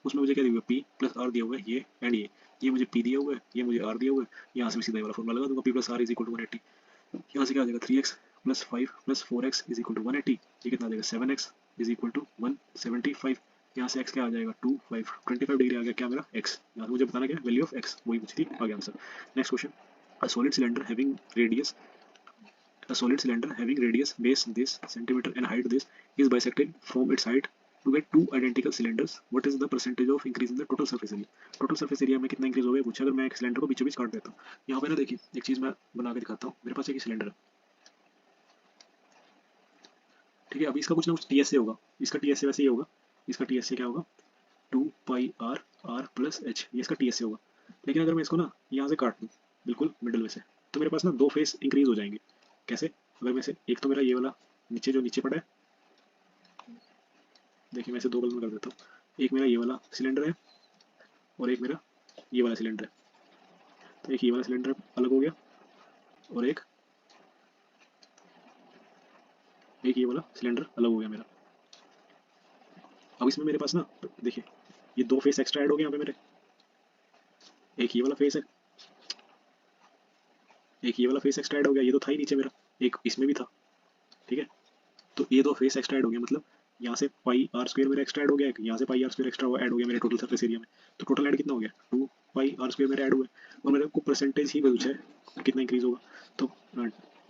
S1: उसमें मुझे क्या दिया हुआ है, पी प्लस आर दिया हुआ है, ये एंड ये मुझे पी दिया हुआ है, ये मुझे आर दिया हुआ है। यहाँ से मैं सीधा ये वाला फॉर्मूला लगा दूंगा, P plus R is equal to 180। यहाँ से क्या आ जाएगा 3x plus 5 plus 4x is equal to 180। ये कितना आ जाएगा 7x इज इक्वल टू 175। यहाँ से x क्या आ जाएगा 25 डिग्री आ गया क्या मेरा x। यहाँ से मुझे बताना क्या वैल्यू ऑफ x, वही पूछी थी, आ गया answer. Next question, a solid cylinder having radius a solid cylinder having radius base this centimeter and height this is bisected from its height to get two identical cylinders. What is the percentage of increase in the total surface area? Total surface area में कितना increase हो गया पूछा। अगर मैं एक cylinder को बीचों बीच काट देता हूँ, यहाँ पे ना देखिए एक चीज मैं बना के दिखाता हूँ। मेरे पास एक सिलेंडर है, ठीक है। अभी इसका कुछ ना कुछ टीएसए होगा, इसका टीएसए वैसे ही होगा, इसका टीएसए क्या होगा 2 पाई आर प्लस एच, ये इसका टीएसए होगा। लेकिन अगर मैं इसको ना यहाँ से काट दूँ बिल्कुल मिडिल में से, तो मेरे पास ना दो फेस इंक्रीज हो जाएंगे। कैसे? अगर मैं से एक तो मेरा ये वाला नीचे जो नीचे पड़ा है, देखिए मैं इसे दो कलर में कर देता हूँ। एक मेरा ये वाला सिलेंडर है और एक मेरा ये वाला सिलेंडर है। तो एक ये वाला सिलेंडर अलग हो गया और एक ये वाला सिलेंडर अलग हो गया मेरा। अब इसमें मेरे पास ना देखिए ये दो फेस एक्स्ट्रा ऐड हो गए यहाँ पे मेरे। एक ये वाला फेस है, एक ये वाला फेस एक्स्ट्रा ऐड हो गया, ये तो था ही नीचे मेरा, एक इसमें भी था, ठीक है। तो ये दो फेस एक्स्ट्रा ऐड हो गया, मतलब यहाँ से पाई आर स्क्वायर मेरा एक्स्ट्रा ऐड हो गया, यहाँ से पाई आर स्क्वायर एक्स्ट्रा ऐड हो गया मेरे टोटल सरफेस एरिया में। तो टोटल ऐड कितना हो गया 2 पाई आर स्क्वायर मेरा ऐड हुआ है, और मेरे को परसेंटेज ही पूछा है कितना इंक्रीज होगा। तो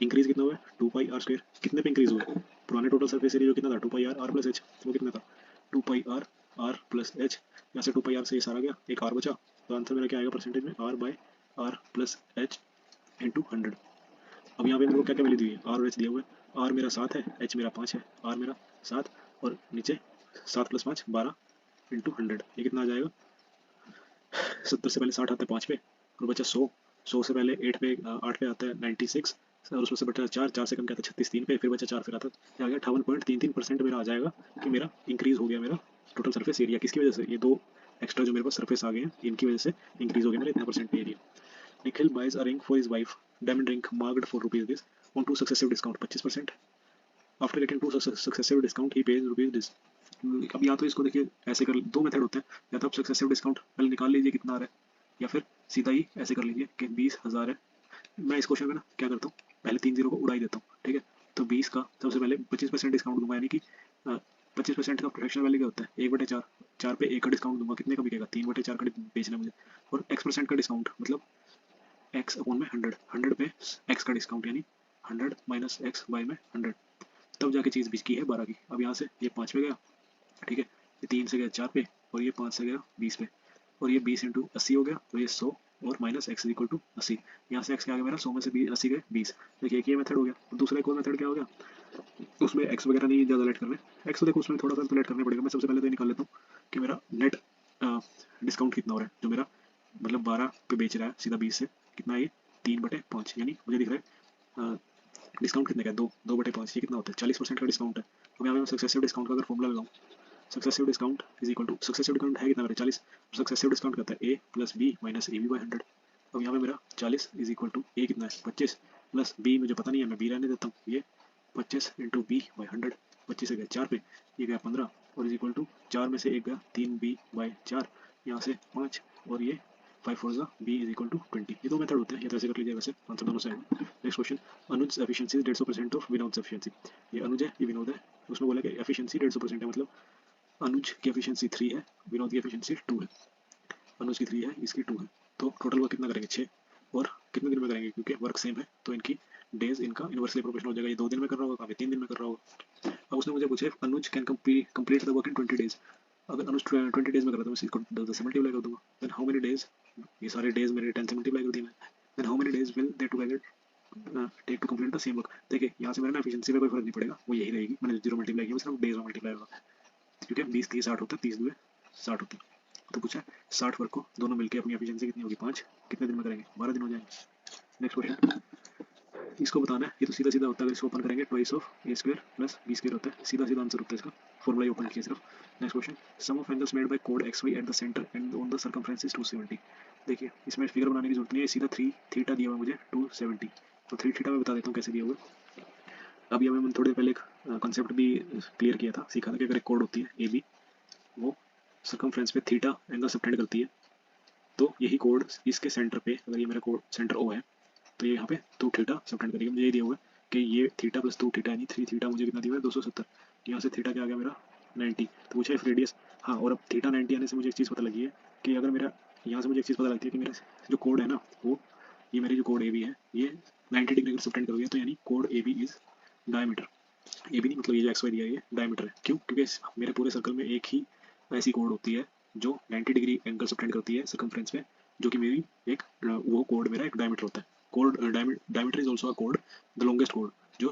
S1: इंक्रीज कितना हुआ है 2 पाई आर स्क्वायर, कितने पे इंक्रीज हुआ है? पुराने टोटल सरफेस एरिया कितना था 2 पाई आर प्लस एच, वो कितना था 2 पाई आर प्लस एच। यहाँ से 2 पाई आर से ये सारा गया, एक आर बचा, तो आंसर मेरा क्या आएगा परसेंटेज में R by R plus H into 100। अब यहाँ पे मेरे को क्या क्या वैल्यू दी है, आर और एच दिया हुआ है। आर मेरा 7 है, एच मेरा 5 है, आर मेरा 7 और नीचे 7 प्लस 5 12 इंटू 100। ये कितना आ जाएगा 70 से पहले 60 आता है 5 पे, और बचा 100। 100 से पहले 8 पे आता है 96, और उसमें से बचा 4, 4 से कम क्या आता है 36, 3 पे, फिर बचा 4, फिर आता है आ गया 58.33% मेरा आ जाएगा कि मेरा इंक्रीज हो गया मेरा टोटल सरफेस एरिया। किसकी वजह से? ये दो एक्स्ट्रा जो मेरे पास सरफेस आ गए हैं इनकी वजह से इंक्रीज हो गया मेरा इतना percent area. Nikhil buys a ring for his wife. Diamond ring marked for rupees this on two successive discount 25%. After getting two successive discount, he pays rupees this. अब या तो इसको देखिए ऐसे कर, दो मेथड होते हैं, या तो आप सक्सेसिव डिस्काउंट पहले निकाल लीजिए कितना आ रहा है, या फिर सीधा ही ऐसे कर लीजिए कि 20,000 है। मैं इस क्वेश्चन में ना क्या करता हूँ, पहले 3 जीरो को उड़ा ही देता हूँ, ठीक है। तो 20 का सबसे पहले 25% डिस्काउंट दूंगा, यानी कि 25% का फ्रैक्शनल वैल्यू क्या होता है 1/4, 4 पे 1 का डिस्काउंट दूंगा, कितने का बिकेगा 3/4 का बेचना मुझे। और x% का डिस्काउंट मतलब x अपॉन में 100 पे x का डिस्काउंट, यानी 100 माइनस एक्स बाई में 100, तब जाके चीज़ बिकी है 12 की। अब यहाँ से ये 5 पे गया, ठीक है, ये 3 से गया 4 पे, और ये 5 से गया 20 पे, और ये 20 इंटू 80 हो गया, तो ये 100 और माइनस एक्स इक्वल टू 80। यहाँ से एक्स क्या आ गया मेरा 100 में से 80 गए 20। देखिए एक ये मेथड हो गया। और दूसरा एक और मेथड क्या हो गया, उसमें एक्स वगैरह नहीं ज़्यादा लेट करना है, एक्स तो देखो उसमें थोड़ा सा तो लेट करना पड़ेगा। मैं सबसे पहले तो निकाल लेता हूँ कि मेरा नेट डिस्काउंट कितना हो रहा है, जो मेरा मतलब 12 पे बेच रहा है सीधा 20 से, कितना है ये 3/5, यानी मुझे दिख रहा है डिस्काउंट कितने का 2/5, ये कितना होता है 40% का डिस्काउंट है। अब यहाँ पे मैं सक्सेसिव डिस्काउंट का अगर फॉर्मूला लगाऊँ, successive discount is equal to, successive discount है कितना मेरा 40, सक्सेसिव डिस्काउंट करता है A plus B minus A B by 100। अब यहाँ पे मेरा 40 इज इक्वल टू ए कितना है 25 प्लस बी मुझे पता नहीं है, मैं बी रहने देता हूँ, ये 25 इंटू बी बाई 100। 25 से गया 4 पे, ये गया 15, और इज इक्वल टू 4 में से 1 गया 3b/4, यहाँ से 5, और ये 5 4 बी इज इक्वल टू 20। ये दो मेथड होते हैं, ये तो ऐसे कर लीजिए, वैसे आंसर दोनों से आएगा। Next question, Anuj efficiency 150% of Vinod efficiency. ये अनुज है, ये विनोद है, उसमें बोला कि एफिशिएंसी 150% है, मतलब अनुज की एफिशिएंसी 3 है, विनोद की एफिशिएंसी 2 है। अनुज की 3 है, इसकी 2 है, तो टोटल वर्क कितना करेंगे 6, और कितने दिन में करेंगे, क्योंकि वर्क सेम है तो इनकी डेज इनका इनवर्सली प्रोपोर्शनल हो जाएगा। ये 2 दिन में कर रहा होगा, 3 दिन में कर रहा होगा। अब उसने मुझे पूछा Anuj can complete the work in 20 days. अगर अनुज 20 डेज में कर रहा था, मैं इसको 10 से मल्टीप्लाई कर दूंगा, देन हाउ मेनी डेज, ये सारे डेज मेरे 10 से मल्टीप्लाई कर दिए मैं, then how many days will they together take to complete the same work. देखिए यहाँ से मेरा ना एफिशिएंसी में कोई फर्क नहीं पड़ेगा, वो यही रहेगी, मैंने 0 मल्टीप्लाई किया, सिर्फ डेज में मल्टीप्लाई होगा, क्योंकि 20 30 60 होता है, 30 2 60 होता है। तो पूछा 60 वर्क को दोनों मिलकर अपनी एफिशिएंसी कितनी होगी 5, कितने दिन में करेंगे 12 दिन हो जाएंगे। नेक्स्ट क्वेश्चन, इसको बताना है, ये तो सीधा सीधा होता है, इसको ओपन करेंगे twice of A square plus B square होता है, सीधा सीधा आंसर होता है इसका, फॉर्मूला ही ओपन किया सिर्फ। Next question, sum of angles made by कोड X Y at the centre and on the circumference is 270। देखिए इसमें फिगर बनाने की जरूरत नहीं है, सीधा 3 थीटा दिया हुआ मुझे 270, तो 3 थीटा में बता देता हूँ कैसे दिया हुआ। अभी हमें थोड़ी देर पहले एक कंसेप्ट भी क्लियर किया था, सीखा था कि अगर एक कोड होती है ए बी, वो सर्कमफ्रेंस पे थीटा एंगल सबटेंड करती है, तो यही कोड इसके सेंटर पे, अगर ये मेरा कोड सेंटर ओ है तो ये यहाँ पे 2 थीटा सबटेंड करेगी। मुझे ये दिया हुआ है कि ये थीटा प्लस 2 थीटा यानी 3 थीटा मुझे कितना दिया हुआ है 270। यहाँ से थीटा क्या आ गया मेरा 90। तो पूछा इफ रेडियस, हाँ, और अब थीटा 90 आने से मुझे एक चीज़ पता लगी है कि अगर मेरा, यहाँ से मुझे एक चीज़ पता लगती है कि मेरा जो कोड है ना, वो ये मेरी जो कोड ए बी है ये 90 डिग्री का सबटेंड करोगे, तो यानी कोड A B is diameter. A B नहीं, मतलब ये जो एक्स वाई दिया है ये डायमीटर है। क्यों? क्योंकि मेरे पूरे सर्कल में एक ही ऐसी कोड होती है जो 90 डिग्री एंगल सबटेंड करती है सर्कमफ्रेंस पे, जो कि मेरी एक वो कोड मेरा एक डायमीटर होता है। Code diameter is also a code, the longest code, जो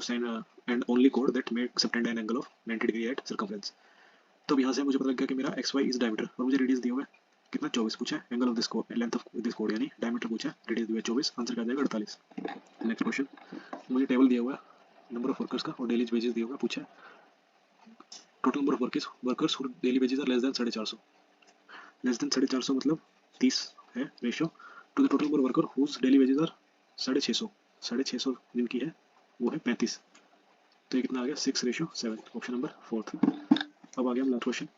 S1: and only code that make subtend an angle of 90 degree at circumference. तो अब यहाँ से मुझे पता लग गया कि मेरा एक्स वाई इज डायमीटर, और मुझे रेडियस दिया हुआ है कितना 24 पूछा है, angle of this code, length of this code यानी डायमीटर पूछा है, रेडियस दिया है 24, आंसर क्या आ जाएगा 48। नेक्स्ट क्वेश्चन, मुझे टेबल दिया हुआ है नंबर ऑफ वर्कर्स का और डेली वेजेस दिया हुआ है, पूछा है total number of workers daily wages are less than 450। Less than 450 मतलब 30 है ratio to the total number worker whose daily wages are 650। 650 जिनकी है वो है 35, तो ये कितना आ गया 6:7, ऑप्शन नंबर 4। अब आ गया last question,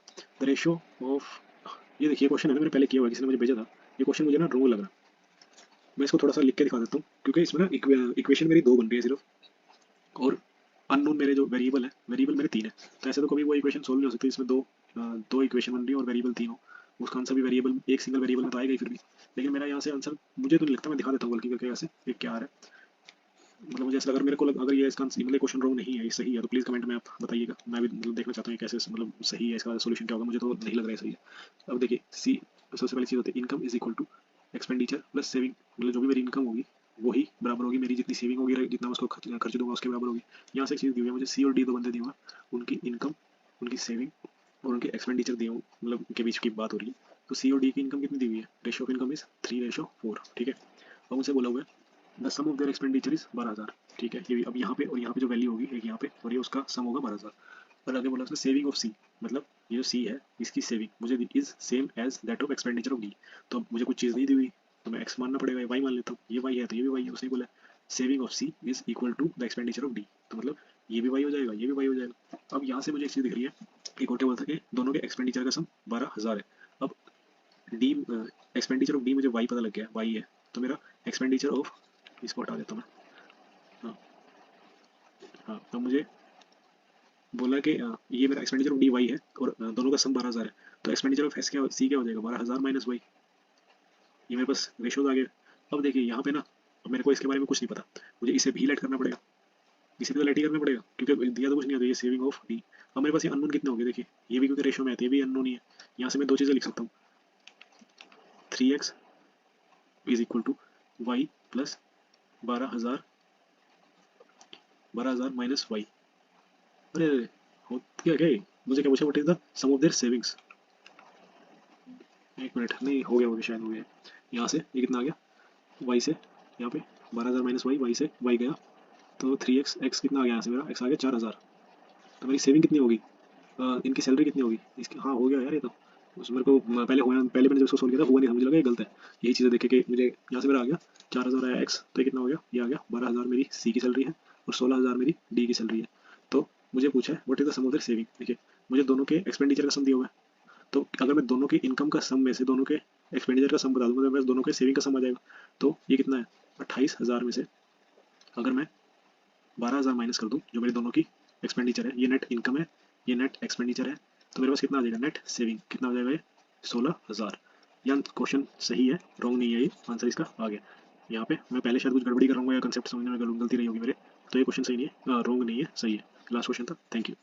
S1: the ratio of, ये देखिए क्वेश्चन है ना, मैंने पहले किया हुआ है, किसी ने मुझे भेजा था, ये क्वेश्चन मुझे ना रोंग लग रहा है। मैं इसको थोड़ा सा लिख के दिखा देता हूँ, क्योंकि इसमें ना इक्वेशन मेरी 2 बन रही है सिर्फ, और अननोन मेरे जो वेरिएबल है, वेरिएबल मेरे 3 है। तो ऐसे तो कभी वो इक्वेशन सोल्व नहीं हो सकती, इसमें दो इक्वेशन बन रही है और वेरिएबल 3 हो, उसका आंसर भी वेरिएबल एक सिंगल वेरिएबल में तो आएगा ही फिर भी। लेकिन मेरा यहाँ से आंसर मुझे तो नहीं लगता, मैं दिखा देता हूँ बल्कि करके ऐसे एक क्या आ रहा है, मतलब मुझे ऐसा, अगर मेरे को अगर ये इसका मतलब क्वेश्चन रॉन्ग नहीं है, ये सही है, तो प्लीज़ कमेंट में आप बताइएगा, मैं भी मतलब देखना चाहता हूँ कैसे मतलब सही है, इसका सोल्यूशन क्या होगा, मुझे तो नहीं लग रहा है सही है। अब देखिए सी, सबसे पहली चीज़ होती है income is equal to expenditure plus saving, मतलब जो भी मेरी इनकम होगी वही बराबर होगी मेरी जितनी सेविंग होगी, जितना मैं उसको खर्च दूंगा उसके बराबर होगी। यहाँ से एक चीज़ दी हुई है मुझे, सी और डी दो बंदे दिए हुए हैं, उनकी इनकम, उनकी सेविंग और उनके एक्सपेंडिचर दिए हुए, मतलब उनके बीच की बात हो रही है। तो सी और डी की इनकम कितनी दी हुई है, रेशियो ऑफ इनकम इज 3:4, ठीक है। और मुझे बोला हुआ है the sum of their expenditure is 12,000, ठीक है। ये भी अब यहाँ पे और यहाँ पे जो वैल्यू होगी एक यहाँ पे और ये उसका सम होगा 12,000। और आगे बोला उसने सेविंग ऑफ सी, मतलब ये जो सी है इसकी सेविंग मुझे is same as that of expenditure of D. तो अब मुझे कुछ चीज़ नहीं दी हुई तो मैं एक्स मानना पड़ेगा, वाई मान लेता हूँ, ये वाई है तो ये भी वाई है, उसने बोला saving of C is equal to the expenditure of D, तो मतलब ये भी वाई हो जाएगा, ये भी वाई हो जाएगा। अब यहाँ से मुझे एक चीज़ दिख रही है, एक और टेबल था कि दोनों के एक्सपेंडिचर का सम 12,000 है। अब डी एक्सपेंडिचर ऑफ डी मुझे वाई पता लग गया, वाई है, तो मेरा एक्सपेंडिचर ऑफ, इसको हटा देता हूँ मैं, हाँ हाँ, तो मुझे बोला कि ये मेरा एक्सपेंडिचर ऑफ डी वाई है और दोनों का सम 12,000 है, तो एक्सपेंडिचर ऑफ एस क्या सी क्या हो जाएगा 12,000 माइनस वाई, ये मेरे पास रेशोज आ गए। अब देखिए यहाँ पे ना, अब मेरे को इसके बारे में कुछ नहीं पता, मुझे इसे भी लेट करना पड़ेगा, इसे भी तो लेट ही करना पड़ेगा क्योंकि दिया तो कुछ नहीं आता, ये सेविंग ऑफ डी। अब मेरे पास ये अननोन कितने हो गए देखिए, ये भी क्योंकि रेशो में आते हैं, ये भी अननोन ही है। यहाँ से मैं दो चीज़ें लिख सकता हूँ, 3x is equal to Y plus 12,000, 12,000 minus Y. अरे अरे, हो क्या क्या ये? मुझे क्या पूछा, what is the sum of their savings. एक मिनट, नहीं हो गया, शायद हो गया। यहाँ से ये कितना आ गया, वाई से यहाँ पे 12,000 माइनस वाई, वाई से वाई गया, तो 3x, एक्स कितना आ गया यहाँ से, मेरा एक्स आ गया 4,000। तो मेरी सेविंग कितनी होगी, इनकी सैलरी कितनी होगी इसकी, हाँ हो गया यार ये तो, उस मेरे को पहले हुआ, पहले मैंने जब इसको सोल्व किया था हुआ नहीं था, मुझे लगा ये गलत है। यही चीज़ें देखे कि मुझे यहाँ से मेरा आ गया 4,000 आया एक्स, तो ये कितना हो गया, ये आ गया 12,000 मेरी सी की सैलरी है और 16,000 मेरी डी की सैलरी है। तो मुझे पूछा है what is the sum of their saving, देखिए मुझे दोनों के एक्सपेंडिचर का सम दिया हुआ है, तो अगर मैं दोनों के इनकम का सम में से दोनों के एक्सपेंडिचर का सम बता दूंगा तो मेरे पास दोनों के सेविंग का सम आ जाएगा। तो ये कितना है 28,000 में से अगर मैं 12,000 माइनस कर दूं जो मेरे दोनों की एक्सपेंडिचर है, ये नेट इनकम है, ये नेट एक्सपेंडिचर है, तो मेरे पास कितना आ जाएगा, नेट सेविंग कितना हो जाएगा, ये 16,000। यार क्वेश्चन सही है, रॉन्ग नहीं है, ये आंसर इसका आ गया। यहाँ पे मैं पहले शायद कुछ गड़बड़ी कर रहा हूँ या कंसेप्ट समझने में गलती रही होगी मेरे, तो ये क्वेश्चन सही नहीं है, रॉन्ग नहीं है, सही है। लास्ट क्वेश्चन था, थैंक यू।